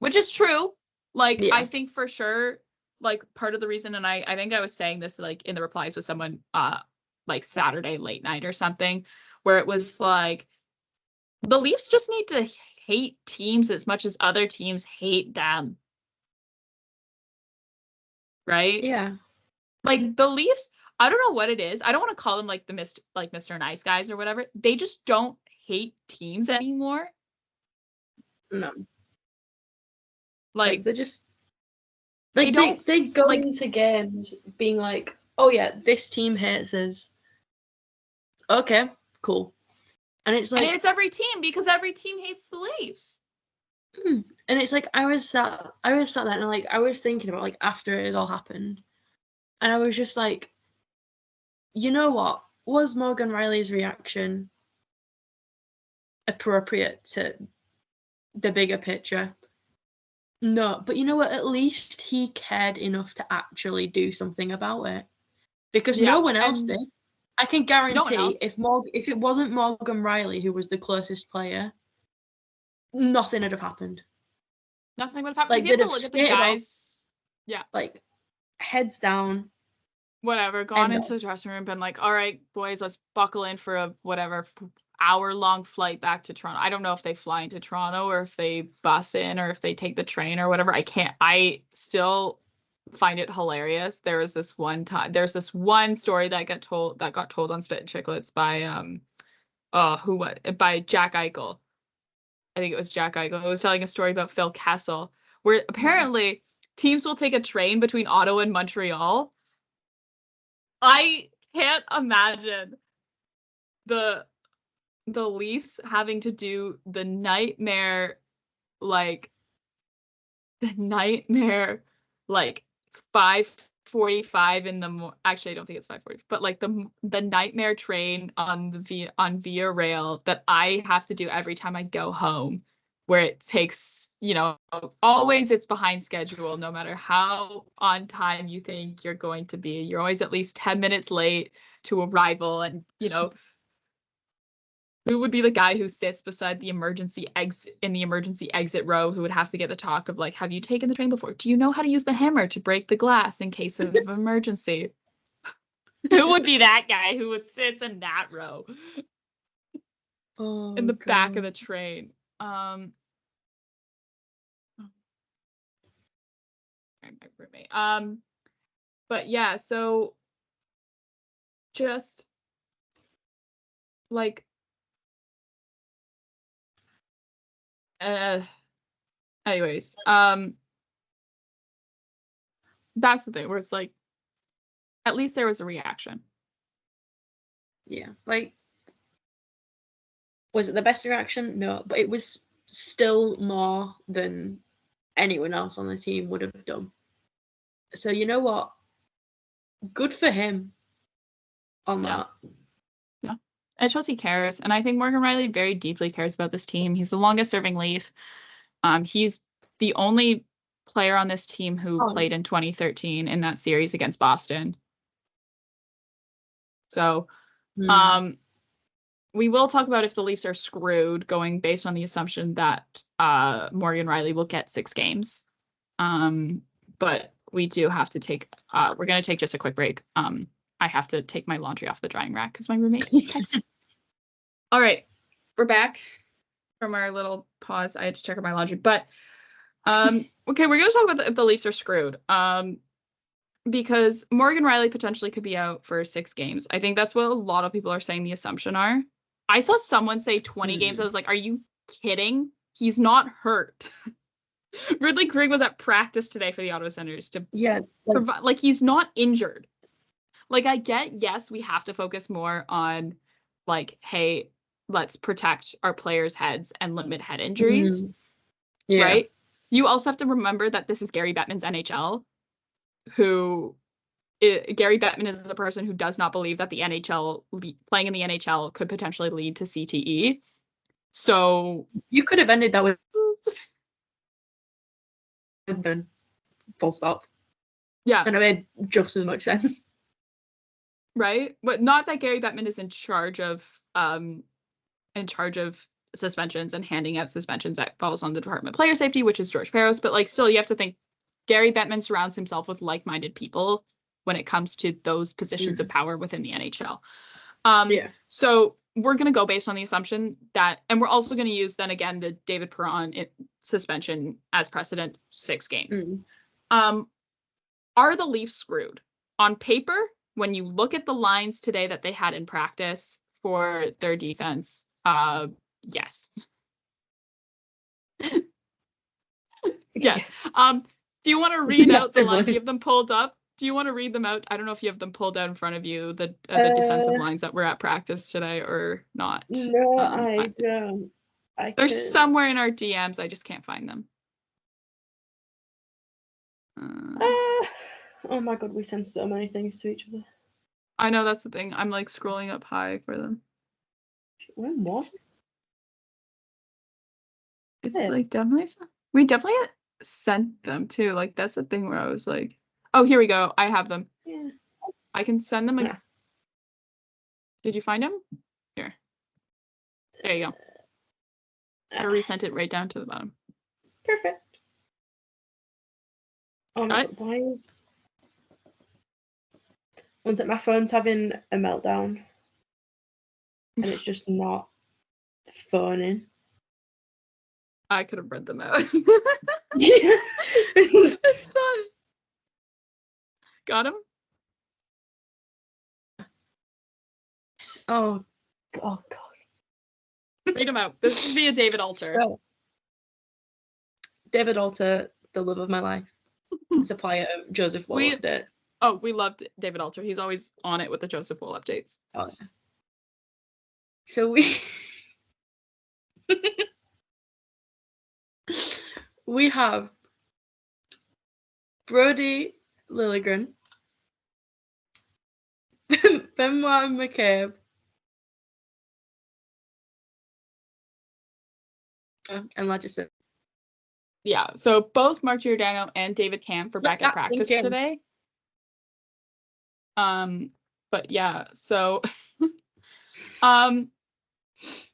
Which is true. Like, I think for sure, like, part of the reason, and I think I was saying this, like, in the replies with someone, like, Saturday late night or something, where it was like, the Leafs just need to hate teams as much as other teams hate them. Right? Yeah. Like, the Leafs, I don't know what it is. I don't want to call them, like, Mr. Nice Guys or whatever. They just don't hate teams anymore. No. Like they're just... Like, they go into games being like, oh, yeah, this team hates us. Okay, cool. And it's like... And it's every team, because every team hates the Leafs. And it's like, I was sat there and, like, I was thinking about, like, after it all happened. And I was just like, you know what? Was Morgan Rielly's reaction appropriate to the bigger picture? No, but you know what? At least he cared enough to actually do something about it, because no one else did. I can guarantee if it wasn't Morgan Rielly who was the closest player, nothing would have happened. Nothing would have happened. Like, you have to look at the guys. Like, heads down. Whatever. Gone into the dressing room, been like, all right, boys, let's buckle in for a whatever hour-long flight back to Toronto. I don't know if they fly into Toronto or if they bus in or if they take the train or whatever. I still find it hilarious. There's this one story that got told on Spit and Chicklets by by Jack Eichel. I think it was Jack Eichel. It was telling a story about Phil Kessel, where apparently teams will take a train between Ottawa and Montreal. I can't imagine the Leafs having to do the nightmare, like 5:45 in the actually I don't think it's 5:40, but like the nightmare train on Via Rail that I have to do every time I go home, where it takes, always it's behind schedule, no matter how on time you think you're going to be. You're always at least 10 minutes late to arrival, and who would be the guy who sits beside the emergency exit row who would have to get the talk of like, have you taken the train before? Do you know how to use the hammer to break the glass in case of emergency? Who would be that guy who would sit in that row in the back of the train? My roommate. But yeah, so just like anyways, that's the thing where it's like, at least there was a reaction. Yeah, like, was it the best reaction? No, but it was still more than anyone else on the team would have done. So you know what? Good for him on that. Yeah. It shows he cares. And I think Morgan Rielly very deeply cares about this team. He's the longest serving Leaf. He's the only player on this team who played in 2013 in that series against Boston. So we will talk about if the Leafs are screwed, going based on the assumption that Morgan Rielly will get 6 games. But we do have to take, we're going to take just a quick break. I have to take my laundry off the drying rack because my roommate texted. All right, we're back from our little pause. I had to check out my laundry, but okay, we're going to talk about if the Leafs are screwed. Because Morgan Rielly potentially could be out for 6 games. I think that's what a lot of people are saying the assumption are. I saw someone say 20 games. I was like, are you kidding? He's not hurt. Ridley Krieg was at practice today for the Ottawa Senators to provide, like, he's not injured. Like, I get, yes, we have to focus more on, like, hey, let's protect our players' heads and limit head injuries. Yeah. Right? You also have to remember that this is Gary Bettman's NHL, Gary Bettman is a person who does not believe that the NHL, playing in the NHL, could potentially lead to CTE. So you could have ended that with full stop. Yeah. And it made just as much sense. Right? But not that Gary Bettman is in charge of suspensions and handing out suspensions. That falls on the Department of Player Safety, which is George Parros. But like, still, you have to think Gary Bettman surrounds himself with like-minded people when it comes to those positions of power within the NHL. So we're going to go based on the assumption that, and we're also going to use then again the David Perron suspension as precedent, 6 games. Are the Leafs screwed? On paper, when you look at the lines today that they had in practice for their defense, yes. Yes. Do you want to read out the line? Do you have them pulled up? Do you want to read them out? I don't know if you have them pulled out in front of you, the defensive lines that were at practice today or not. No, I don't. They're somewhere in our DMs. I just can't find them. Oh my god, we send so many things to each other. I know, that's the thing. I'm like scrolling up high for them. When was it? It's like definitely, we definitely sent them too. Like, that's the thing where I was like, oh, here we go. I have them. Yeah. I can send them. Yeah. Did you find them? Here. There you go. I resent it right down to the bottom. Perfect. Oh my god, why is... One sec, my phone's having a meltdown. And it's just not phoning. I could have read them out. Yeah. It's fine. Got him? Oh god. Read them out. This would be a David Alter. So, David Alter, the love of my life. supplier of Joseph Wall updates. Oh, we loved David Alter. He's always on it with the Joseph Wall updates. Oh, yeah. So we have Brody Lilligren, Benoit McCabe, and Legislature. Yeah, so both Mark Giordano and David Camp for back at practice today. But yeah, so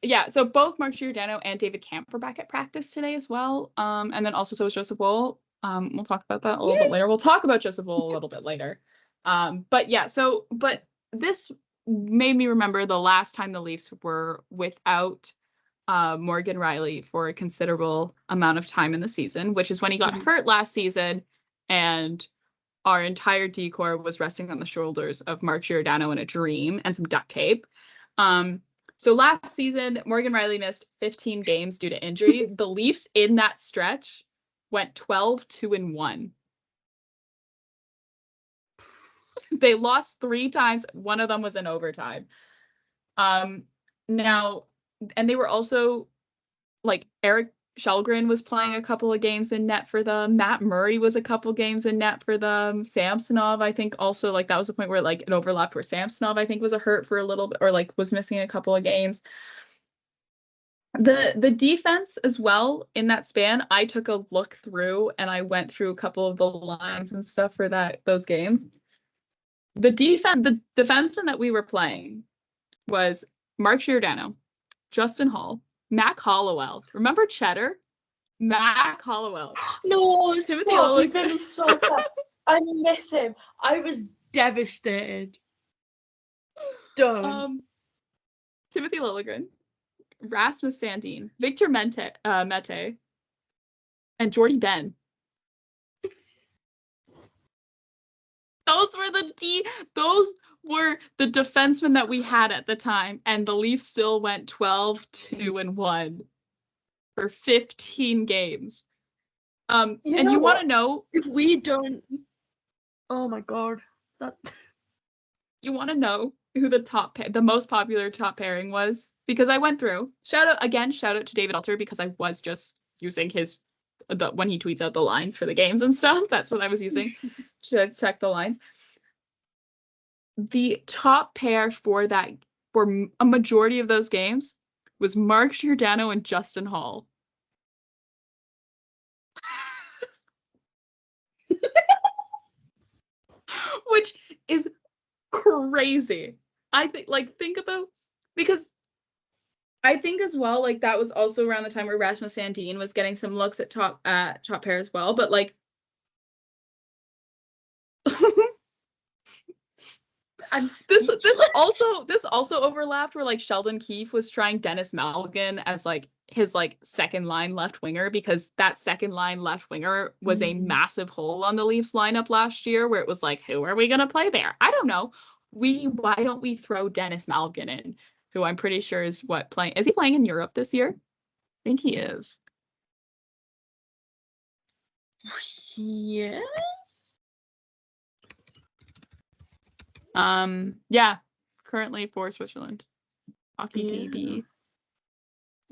yeah, so both Mark Giordano and David Camp were back at practice today as well. And then also so was Joseph Woll. We'll talk about that a little bit later. We'll talk about Joseph Woll a little bit later. But yeah, but this made me remember the last time the Leafs were without Morgan Rielly for a considerable amount of time in the season, which is when he got hurt last season, and our entire decor was resting on the shoulders of Mark Giordano in a dream and some duct tape. So last season, Morgan Rielly missed 15 games due to injury. The Leafs in that stretch went 12-2-1. They lost 3 times. One of them was in overtime. Now, and they were also like Eric Shelgren was playing a couple of games in net for them. Matt Murray was a couple games in net for them. Samsonov, I think also like that was the point where like it overlapped where Samsonov, I think, was a hurt for a little bit or like was missing a couple of games. The defense as well in that span, I took a look through and I went through a couple of the lines and stuff for those games. The defenseman that we were playing was Mark Giordano, Justin Hall, Mac Hollowell. Remember Cheddar? Mac Hollowell. No, Timothy Lilligren. Made me so sad. I miss him. I was devastated. Done. Timothy Lilligren, Rasmus Sandin, Victor Mete, and Jordy Ben. Those were the defensemen that we had at the time, and the Leafs still went 12-2-1 for 15 games. And you want to know if we don't? Oh my god, that. You want to know who the most popular top pairing was? Because I went through. Shout out to David Alter, because I was just using his when he tweets out the lines for the games and stuff. That's what I was using to check the lines. The top pair for a majority of those games was Mark Giordano and Justin Hall. Which is crazy. I think about, because I think as well, like that was also around the time where Rasmus Sandin was getting some looks at top pair as well. But like this also overlapped where like Sheldon Keefe was trying Dennis Malgin as like his like second line left winger, because that second line left winger was a massive hole on the Leafs lineup last year, where it was like, who are we gonna play there? I don't know. Why don't we throw Dennis Malgin in, who I'm pretty sure is he playing in Europe this year? I think he is. Yes. Yeah, currently for Switzerland. Hockey DB.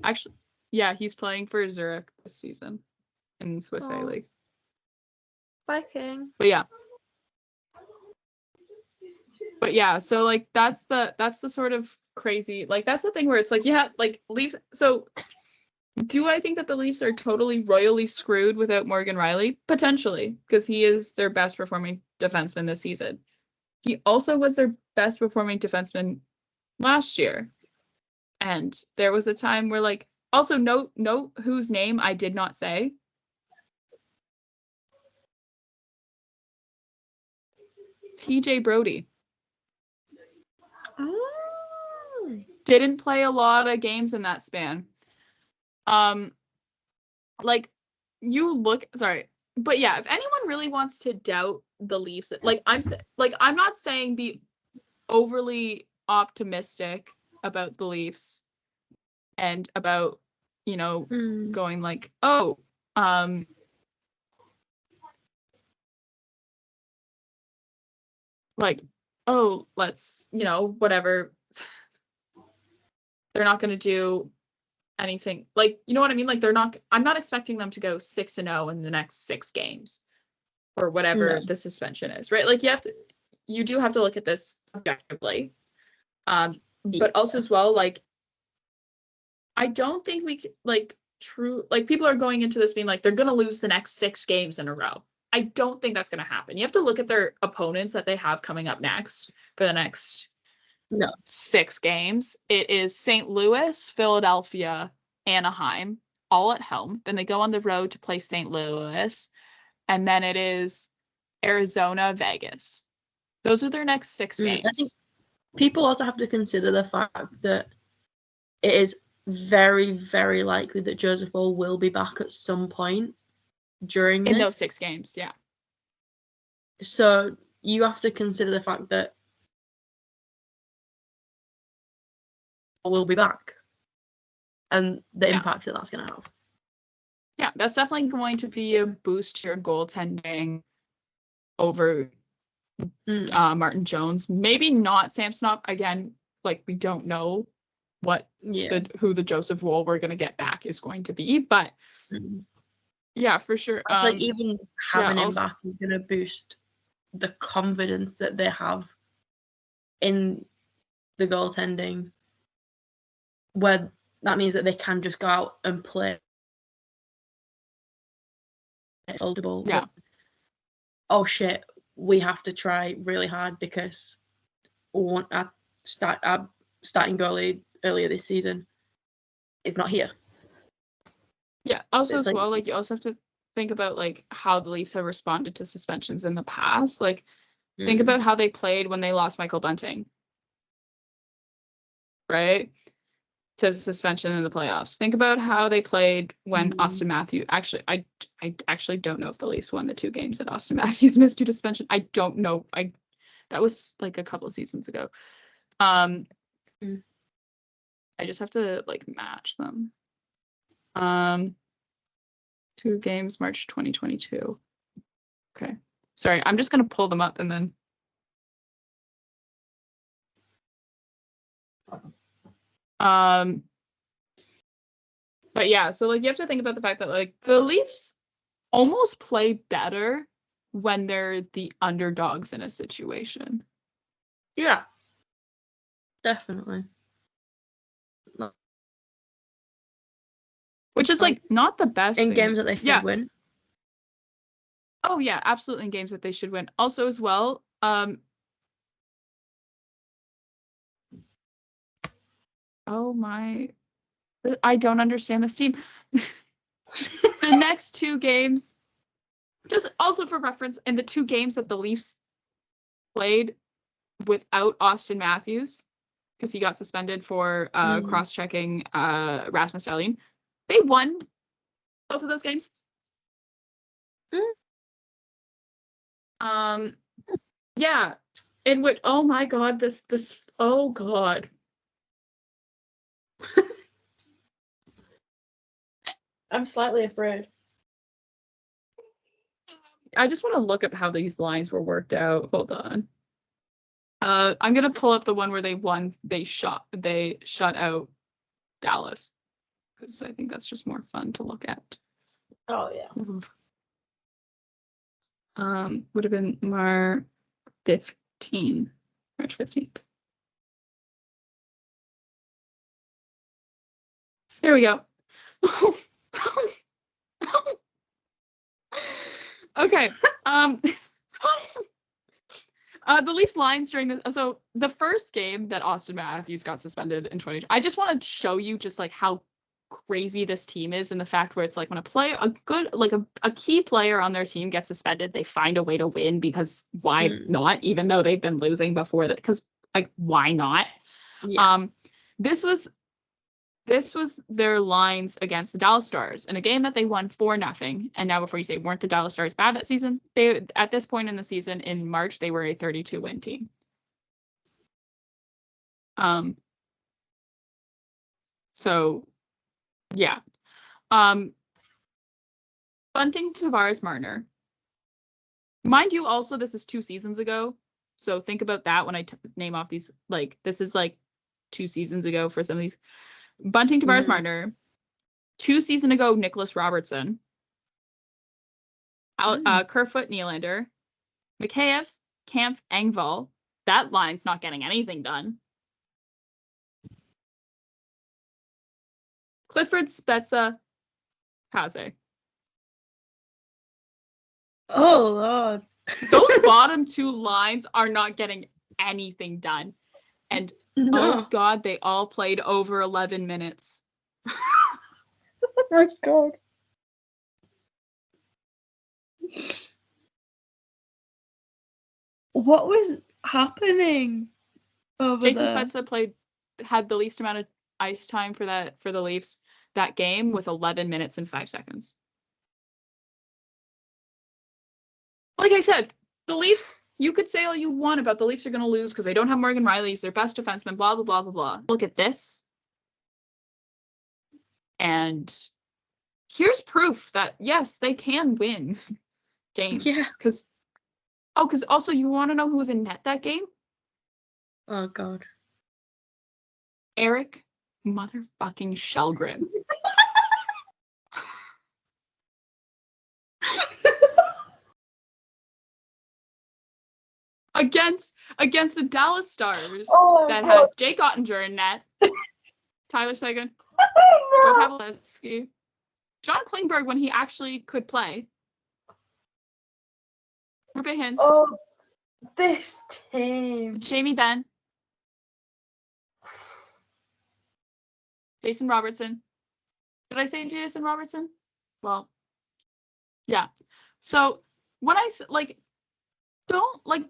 Actually, yeah, he's playing for Zurich this season in Swiss A League. Viking. But yeah, so like that's the sort of crazy, like that's the thing where it's like, yeah, like Leafs. So do I think that the Leafs are totally royally screwed without Morgan Rielly? Potentially, because he is their best performing defenseman this season. He also was their best performing defenseman last year. And there was a time where like, also note whose name I did not say. TJ Brody. Didn't play a lot of games in that span. Like you look, sorry, but yeah, if anyone really wants to doubt the Leafs, like I'm not saying be overly optimistic about the Leafs and about, you know, going like, oh, like, oh, let's, whatever. They're not going to do anything. Like, you know what I mean? Like, I'm not expecting them to go 6-0 in the next 6 games or whatever the suspension is, right? Like, you do have to look at this objectively. But also as well, like, I don't think we like people are going into this being like, they're going to lose the next 6 games in a row. I don't think that's going to happen. You have to look at their opponents that they have coming up next for the next 6 games. It is St. Louis, Philadelphia, Anaheim, all at home. Then they go on the road to play St. Louis. And then it is Arizona, Vegas. Those are their next 6 games. I think people also have to consider the fact that it is very, very likely that Joseph Woll will be back at some point during in those 6 games, yeah. So you have to consider the fact that we'll be back and the impact that that's going to have. Yeah, that's definitely going to be a boost to your goaltending over Martin Jones. Maybe not Samsonov. Again, like, we don't know what who the Joseph Woll we're going to get back is going to be, but yeah, for sure. Like, even having him back is going to boost the confidence that they have in the goaltending, where that means that they can just go out and play foldable. Yeah. Oh shit, we have to try really hard because our starting goalie earlier this season is not here. Yeah. Also, as well, like, you also have to think about like how the Leafs have responded to suspensions in the past. Like, think about how they played when they lost Michael Bunting, right? To suspension in the playoffs. Think about how they played when Austin Matthews. Actually, I actually don't know if the Leafs won the 2 games that Austin Matthews missed due to suspension. I don't know. That was like a couple of seasons ago. I just have to like match them. 2 games, March 2022. Okay. Sorry, I'm just gonna pull them up and then. But yeah, so like you have to think about the fact that like the Leafs almost play better when they're the underdogs in a situation. Yeah. Definitely. Which is like not the best in thing. Games that they should win. Oh yeah, absolutely in games that they should win. Also as well, oh my, I don't understand this team. The next 2 games, just also for reference, in the 2 games that the Leafs played without Austin Matthews, because he got suspended for cross-checking Rasmus Dahlin, they won both of those games. Yeah, in which, oh my god, this oh god. I'm slightly afraid. I just want to look up how these lines were worked out. Hold on. I'm gonna pull up the one where they won. They shut out Dallas, because I think that's just more fun to look at. Oh yeah. Would have been March 15th. There we go. Okay. The Leafs lines during the first game that Austin Matthews got suspended in 2020. I just want to show you just like how crazy this team is, and the fact where it's like when a key player on their team gets suspended, they find a way to win, because why not? Even though they've been losing before that, because like why not? Yeah. This was their lines against the Dallas Stars in a game that they won 4-0. And now, before you say, weren't the Dallas Stars bad that season? They, at this point in the season, in March, they were a 32-win team. So, yeah. Bunting, Tavares, Marner. Mind you, also, this is 2 seasons ago. So think about that when I name off these. Like, this is like 2 seasons ago for some of these. Bunting, Tavares, Marner. 2 seasons ago, Nicholas Robertson. Kerfoot, Nylander. Mikheyev, Kampf, Engvall. That line's not getting anything done. Clifford, Spezza, Kaze. Oh, Lord. Those bottom 2 lines are not getting anything done. And, oh, God, they all played over 11 minutes. Oh, my God. What was happening over Jason there? Spezza had the least amount of ice time for the Leafs that game with 11 minutes and 5 seconds. Like I said, the Leafs, you could say all you want about the Leafs are going to lose because they don't have Morgan Rielly. He's their best defenseman, blah, blah, blah, blah, blah. Look at this. And here's proof that, yes, they can win games. Yeah. Because also, you want to know who was in net that game? Oh, God. Eric motherfucking Shellgren. Against the Dallas Stars that had Jake Ottinger in net, Tyler Seguin, Joe Pavelski, John Klingberg when he actually could play, Rupert Hintz, Oh, this team. Jamie Benn, Jason Robertson. Did I say Jason Robertson? Well, yeah. So when I like, don't like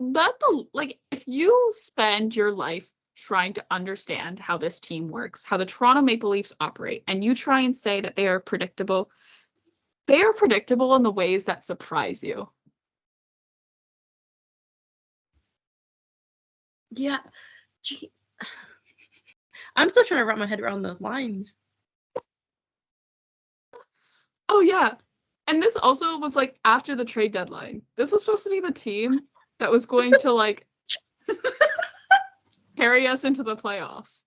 let the like if you spend your life trying to understand how this team works, how the Toronto Maple Leafs operate, and you try and say that they are predictable in the ways that surprise you. Yeah. Gee. I'm still trying to wrap my head around those lines. Oh, yeah. And this also was, like, after the trade deadline. This was supposed to be the team that was going to, like, carry us into the playoffs.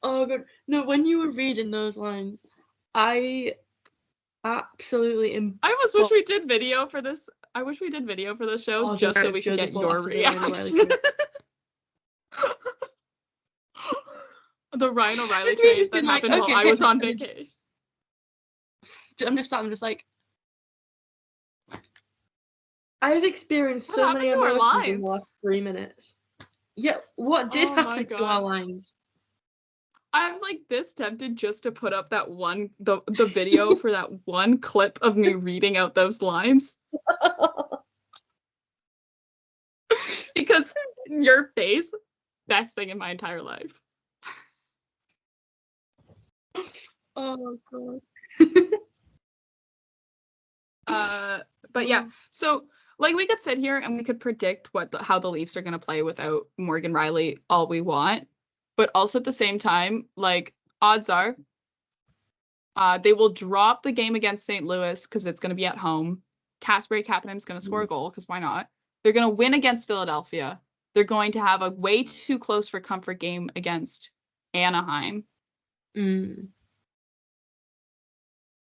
Oh, God. No, when you were reading those lines, I absolutely... I almost wish we did video for this. I wish we did video for the show just so we could get your reaction. The Ryan O'Reilly trade that happened while I was on vacation. I'm just like, I've experienced so many emotions in the last 3 minutes. Yeah, what did happen to our lines? I'm like this tempted just to put up that the video for that one clip of me reading out those lines. Because your face, best thing in my entire life. Oh, God. But yeah, so like we could sit here and we could predict how the Leafs are going to play without Morgan Rielly all we want, but also at the same time, like odds are they will drop the game against St. Louis because it's going to be at home. Kasperi Kapanen's going to score a goal because why not? They're going to win against Philadelphia. They're going to have a way too close for comfort game against Anaheim.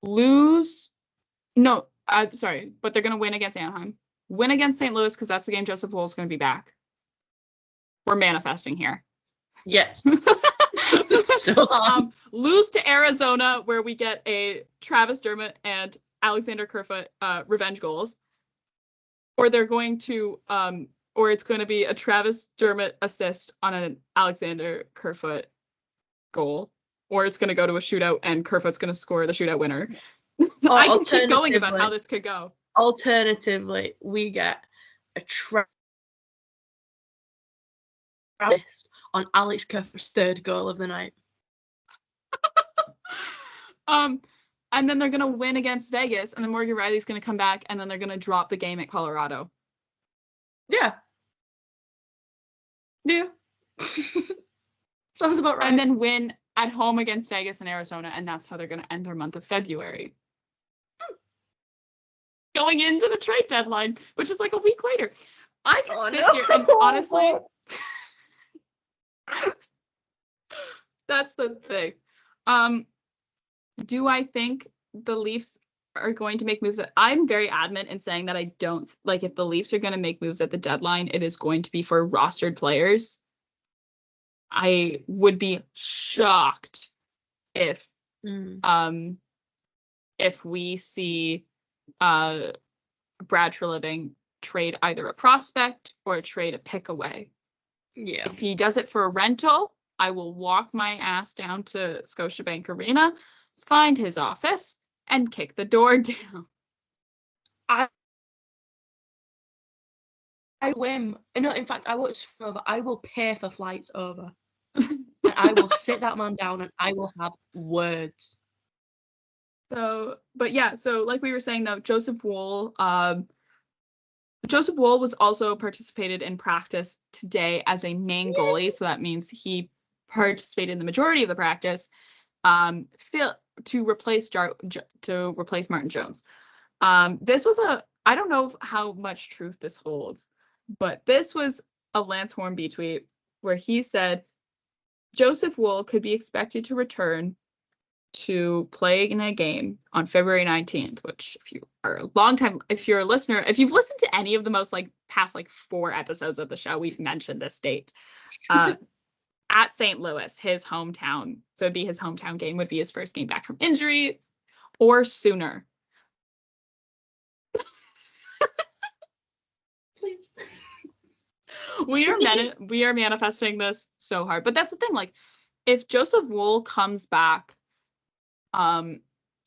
Lose. No, sorry, but they're going to win against Anaheim. Win against St. Louis because that's the game Joseph Woll is going to be back. We're manifesting here. Yes. Lose to Arizona where we get a Travis Dermott and Alexander Kerfoot revenge goals. Or they're going to, or it's going to be a Travis Dermott assist on an Alexander Kerfoot goal. Or it's going to go to a shootout and Kerfoot's going to score the shootout winner. I can keep going about how this could go. Alternatively, we get a Travis on Alex Kerfoot's 3rd goal of the night. And then they're going to win against Vegas, and then Morgan Rielly's going to come back, and then they're going to drop the game at Colorado. Yeah. Yeah. Sounds about right. And then win at home against Vegas and Arizona, and that's how they're going to end their month of February. Going into the trade deadline, which is like a week later. I can sit here and honestly, that's the thing. Do I think the Leafs are going to make moves? I'm very adamant in saying that I don't like if the Leafs are going to make moves at the deadline, it is going to be for rostered players. I would be shocked if we see Brad Treliving trade either a prospect or trade a pick away. Yeah. If he does it for a rental, I will walk my ass down to Scotiabank Arena, find his office, and kick the door down. I win. No, in fact, I won't swim over. I will pay for flights over. And I will sit that man down and I will have words. So, but yeah, so like we were saying though, Joseph Woll was also participated in practice today as a main goalie, so that means he participated in the majority of the practice to replace Martin Jones. This was I don't know how much truth this holds, but this was a Lance Hornby tweet where he said Joseph Woll could be expected to return to play in a game on February 19th, which if you are a long time, if you're a listener, if you've listened to any of the past 4 episodes of the show, we've mentioned this date. At St. Louis, his hometown. So it'd be his hometown game, would be his first game back from injury or sooner. Please. We are manifesting this so hard. But that's the thing, if Joseph Woll comes back, and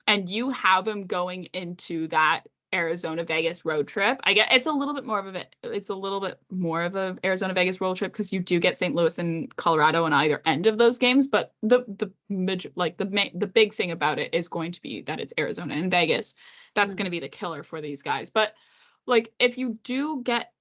you have him going into that Arizona Vegas road trip, I get it's a little bit more of a Arizona Vegas road trip because you do get St. Louis and Colorado on either end of those games, but the big thing about it is going to be that it's Arizona and Vegas. That's going to be the killer for these guys. But if you do get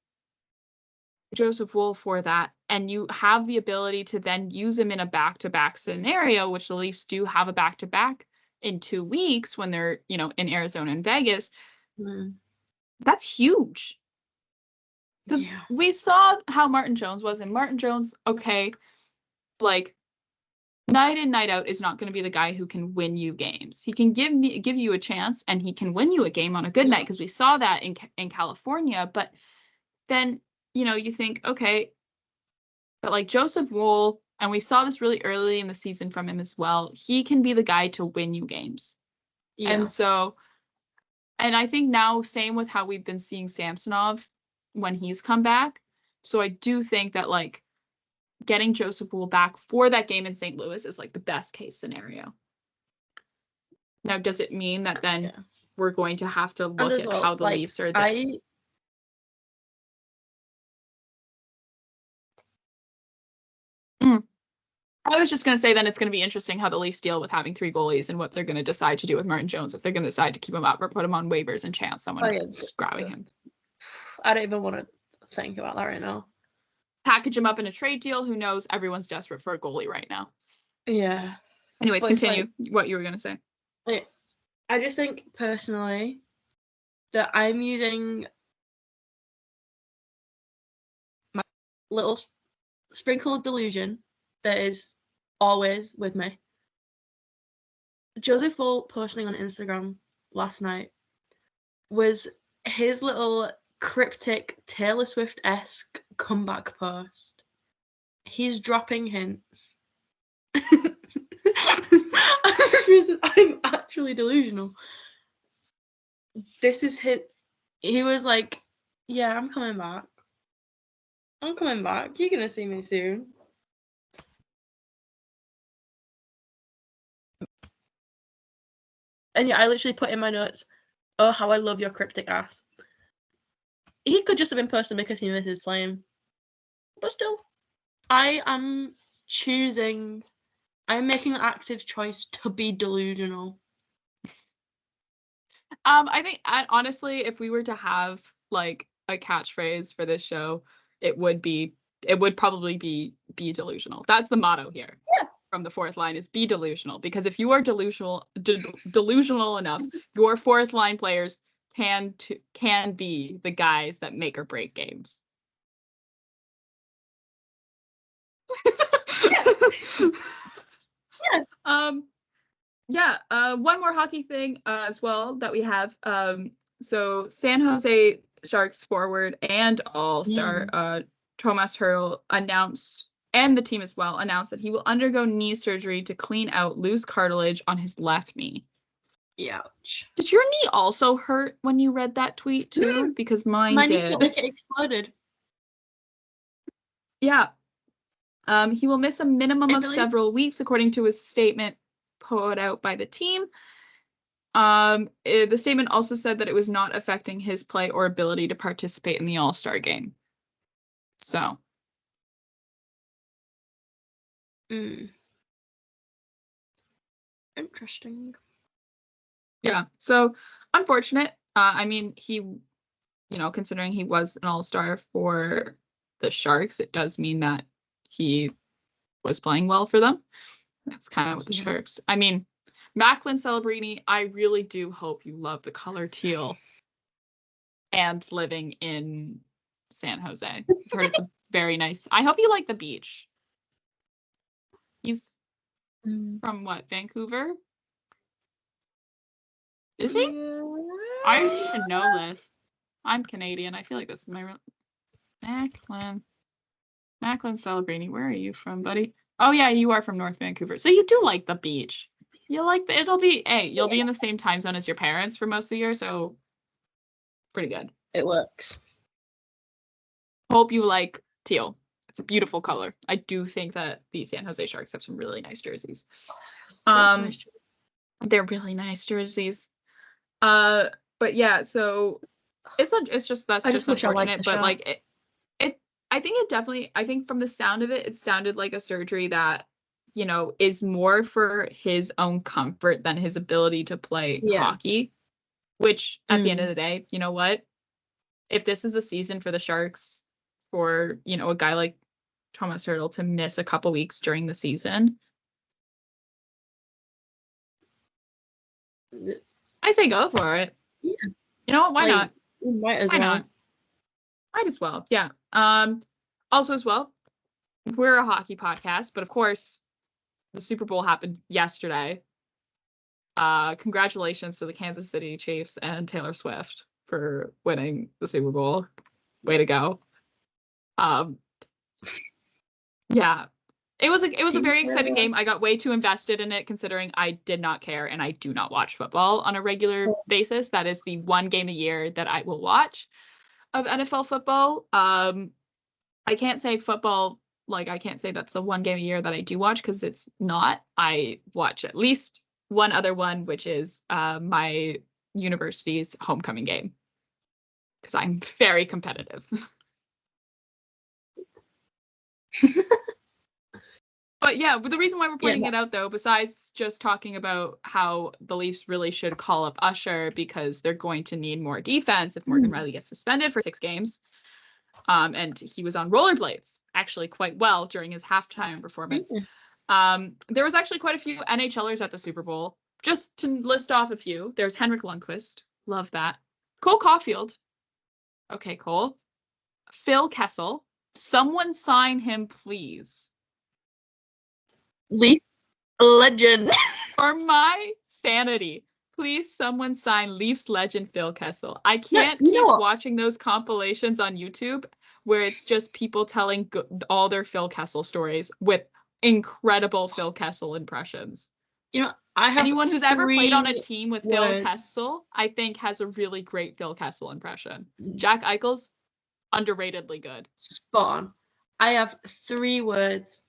Joseph Woll for that, and you have the ability to then use him in a back-to-back scenario, which the Leafs do have a back-to-back in 2 weeks when they're, in Arizona and Vegas, that's huge. Because we saw how Martin Jones was, and Martin Jones, okay, night in, night out is not going to be the guy who can win you games. He can give you a chance, and he can win you a game on a good night, because we saw that in California. But then, you think, okay, but Joseph Woll, and we saw this really early in the season from him as well, he can be the guy to win you games. Yeah. And so, and I think now, same with how we've been seeing Samsonov when he's come back. So I do think that getting Joseph Woll back for that game in St. Louis is the best case scenario. Now, does it mean that then we're going to have to look at how the Leafs are there? I was just going to say then it's going to be interesting how the Leafs deal with having 3 goalies and what they're going to decide to do with Martin Jones, if they're going to decide to keep him up or put him on waivers and chance someone grabbing him. I don't even want to think about that right now. Package him up in a trade deal. Who knows? Everyone's desperate for a goalie right now. Yeah. Anyways, continue what you were going to say. I just think personally that I'm using my little sprinkle of delusion that is always with me. Joseph Woll posting on Instagram last night was his little cryptic Taylor Swift-esque comeback post. He's dropping hints. I'm actually delusional. This is his. He was like, yeah, I'm coming back. I'm coming back. You're gonna see me soon. And I literally put in my notes, oh, how I love your cryptic ass. He could just have been posting because he misses playing. But still, I'm making an active choice to be delusional. I think, honestly, if we were to have a catchphrase for this show, it would probably be delusional. That's the motto here. Yeah. From the 4th line is be delusional, because if you are delusional enough, your 4th line players can be the guys that make or break games. One more hockey thing as well that we have. So San Jose Sharks forward and all-star Tomas Hertl announced, and the team as well announced, that he will undergo knee surgery to clean out loose cartilage on his left knee. Ouch. Did your knee also hurt when you read that tweet too? Because mine My did. knee felt like it exploded. Yeah. He will miss a minimum of several weeks, according to his statement put out by the team. The statement also said that it was not affecting his play or ability to participate in the All-Star game. So. Interesting. Yeah. So unfortunate. I mean, he, considering he was an All-Star for the Sharks, it does mean that he was playing well for them. That's kind of what the Sharks. I mean, Macklin Celebrini, I really do hope you love the color teal and living in San Jose. I've heard it's a very nice. I hope you like the beach. He's from what, Vancouver? Is he? I didn't even know this. I'm Canadian. I feel like this is my real Macklin Celebrini. Where are you from, buddy? Oh yeah, you are from North Vancouver. So you do like the beach. You like you'll be in the same time zone as your parents for most of the year, so pretty good. It works. Hope you like teal. It's a beautiful color. I do think that the San Jose Sharks have some really nice jerseys. They're really nice jerseys. But yeah, so it's just unfortunate, but like I think from the sound of it, it sounded like a surgery that, is more for his own comfort than his ability to play hockey, which at the end of the day, you know what? If this is a season for the Sharks for, a guy like Tomas Hertl to miss a couple weeks during the season, I say go for it. Yeah. You know what? Why not? Might as well. Not? Might as well. Yeah. Also as well, we're a hockey podcast, but of course, the Super Bowl happened yesterday. Congratulations to the Kansas City Chiefs and Taylor Swift for winning the Super Bowl. Way to go. Yeah. It was a very exciting game. I got way too invested in it considering I did not care and I do not watch football on a regular basis. That is the one game a year that I will watch of NFL football. I can't say football, I can't say that's the one game a year that I do watch because it's not. I watch at least one other one, which is my university's homecoming game because I'm very competitive. But yeah, the reason why we're pointing it out, though, besides just talking about how the Leafs really should call up Usher because they're going to need more defense if Morgan Rielly gets suspended for 6 games. And he was on rollerblades actually quite well during his halftime performance. There was actually quite a few NHLers at the Super Bowl. Just to list off a few, there's Henrik Lundqvist. Love that. Cole Caulfield. Okay, Cole. Phil Kessel. Someone sign him, please. Leafs legend. For my sanity, please someone sign Leafs legend Phil Kessel. I can't keep watching those compilations on YouTube where it's just people telling all their Phil Kessel stories with incredible Phil Kessel impressions. I have anyone who's ever played on a team with Phil Kessel, I think, has a really great Phil Kessel impression. Jack Eichel's underratedly good. Spot on. I have 3 words.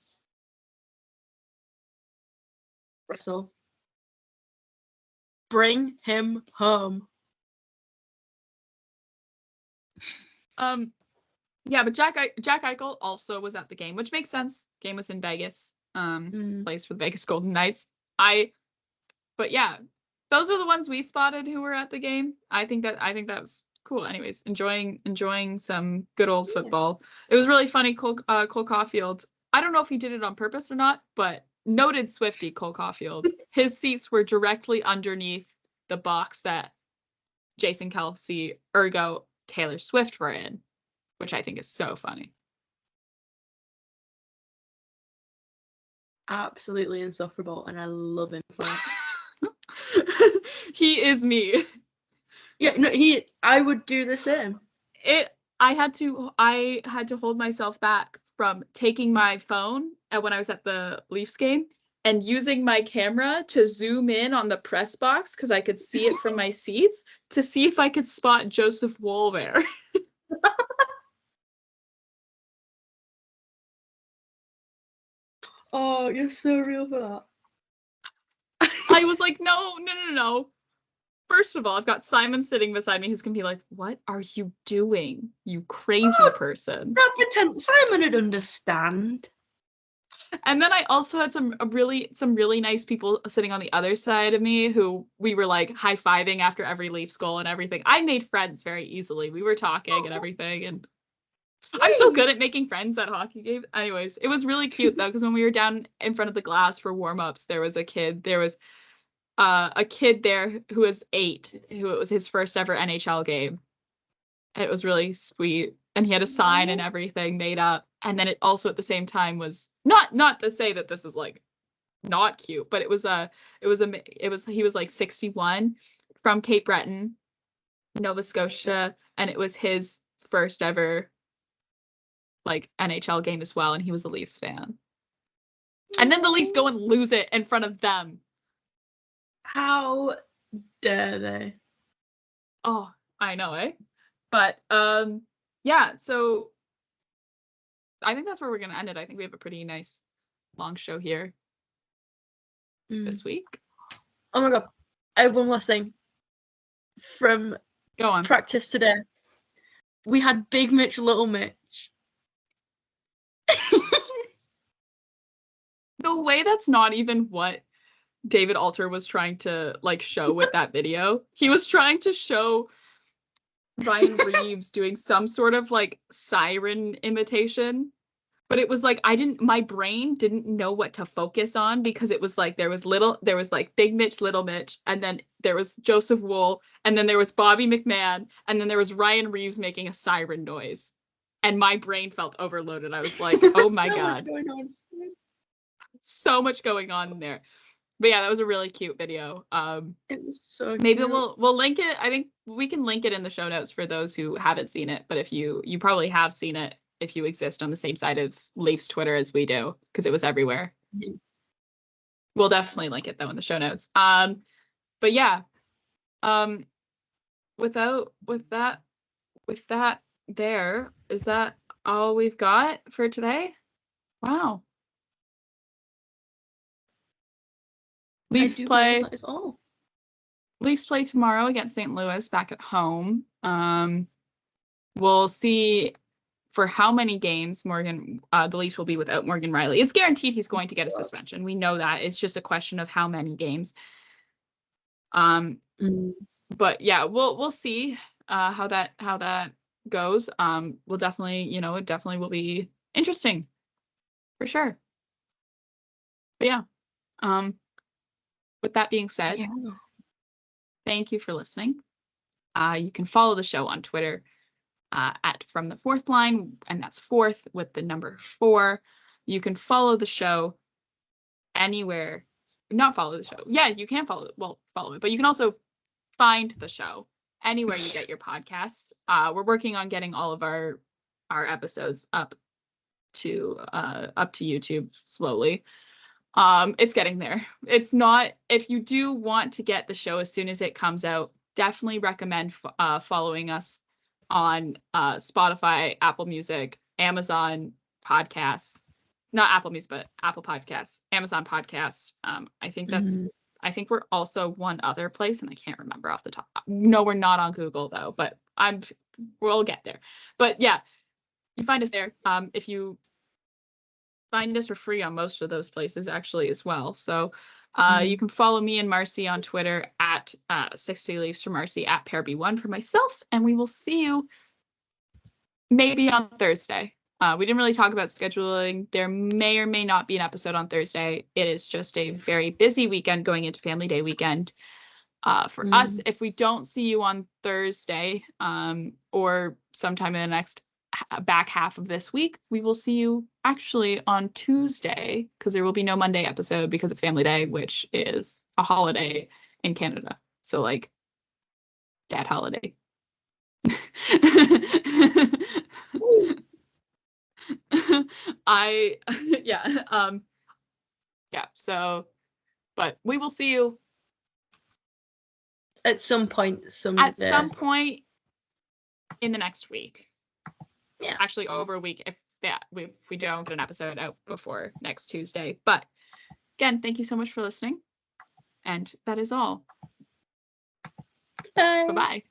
Russell. Bring him home. Yeah, but Jack Eichel also was at the game, which makes sense. Game was in Vegas. Plays for the Vegas Golden Knights. But yeah, those are the ones we spotted who were at the game. I think that was cool. Anyways, enjoying some good old football. It was really funny. Cole Caulfield. I don't know if he did it on purpose or not, but noted Swiftie Cole Caulfield. His seats were directly underneath the box that Jason Kelce, ergo Taylor Swift, were in, which I think is so funny. absolutely insufferable, and I love him for it. He is me. Yeah, no, I would do the same. I had to hold myself back from taking my phone when I was at the Leafs game and using my camera to zoom in on the press box because I could see it from my seats to see if I could spot Joseph Woll there. Oh, you're so real for that. I was like, no. First of all, I've got Simon sitting beside me who's gonna be like, what are you doing, you crazy person? Don't pretend Simon would understand. And then I also had some really nice people sitting on the other side of me who we were like high-fiving after every Leafs goal and everything. I made friends very easily. We were talking and everything, and I'm so good at making friends at hockey games. Anyways, it was really cute though, because when we were down in front of the glass for warm-ups, there was a kid there who was 8, who it was his first ever NHL game. And it was really sweet. And he had a sign and everything made up. And then it also at the same time was not to say that this is like not cute, but he was like 61 from Cape Breton, Nova Scotia, and it was his first ever like NHL game as well, and he was a Leafs fan. And then the Leafs go and lose it in front of them. How dare they? Oh, I know, eh? But yeah, so I think that's where we're gonna end it. I think we have a pretty nice long show here this week. Oh my god. I have one last thing. From Go on. Practice today. We had Big Mitch, Little Mitch. The way that's not even what David Alter was trying to like show with that video. He was trying to show Ryan Reeves doing some sort of like siren imitation, but it was like my brain didn't know what to focus on because it was like there was like Big Mitch, Little Mitch, and then there was Joseph Woll, and then there was Bobby McMahon, and then there was Ryan Reeves making a siren noise, and my brain felt overloaded. I was like, oh my god, so much going on in there. But yeah, that was a really cute video. It was so maybe cute. we'll link it. I think we can link it in the show notes for those who haven't seen it. But if you probably have seen it if you exist on the same side of Leafs Twitter as we do, because it was everywhere. Mm-hmm. We'll definitely link it though in the show notes. But yeah, with that there, is that all we've got for today? Wow. Leafs play tomorrow against St. Louis back at home. We'll see for how many games the Leafs will be without Morgan Rielly. It's guaranteed he's going to get a suspension. We know that. It's just a question of how many games. But yeah, we'll see how that goes. We'll definitely, it definitely will be interesting for sure. But yeah. With that being said, thank you for listening. You can follow the show on Twitter at From the Fourth Line, and that's fourth with the number 4. You can follow the show anywhere. Not follow the show. Yeah, you can follow it, but you can also find the show anywhere you get your podcasts. We're working on getting all of our episodes up to YouTube slowly. It's getting there. It's not, if you do want to get the show as soon as it comes out, definitely recommend following us on Spotify, Apple Music, Amazon Podcasts, not Apple Music, but Apple Podcasts, Amazon Podcasts. I think we're also one other place, and I can't remember off the top. No, we're not on Google though, but we'll get there. But yeah, you find us there. If you find us for free on most of those places actually as well. So you can follow me and Marcie on Twitter at 60 Leafs for Marcie, at PearB1 for myself, and we will see you maybe on Thursday. We didn't really talk about scheduling. There may or may not be an episode on Thursday. It is just a very busy weekend going into Family Day weekend for us. If we don't see you on Thursday or sometime in the next back half of this week. We will see you actually on Tuesday, because there will be no Monday episode because it's Family Day, which is a holiday in Canada. So like dad holiday. So but we will see you at some point someday. At some point in the next week. Yeah. Actually over a week if we don't get an episode out before next Tuesday. But again, thank you so much for listening. And that is all. Bye. Bye-bye.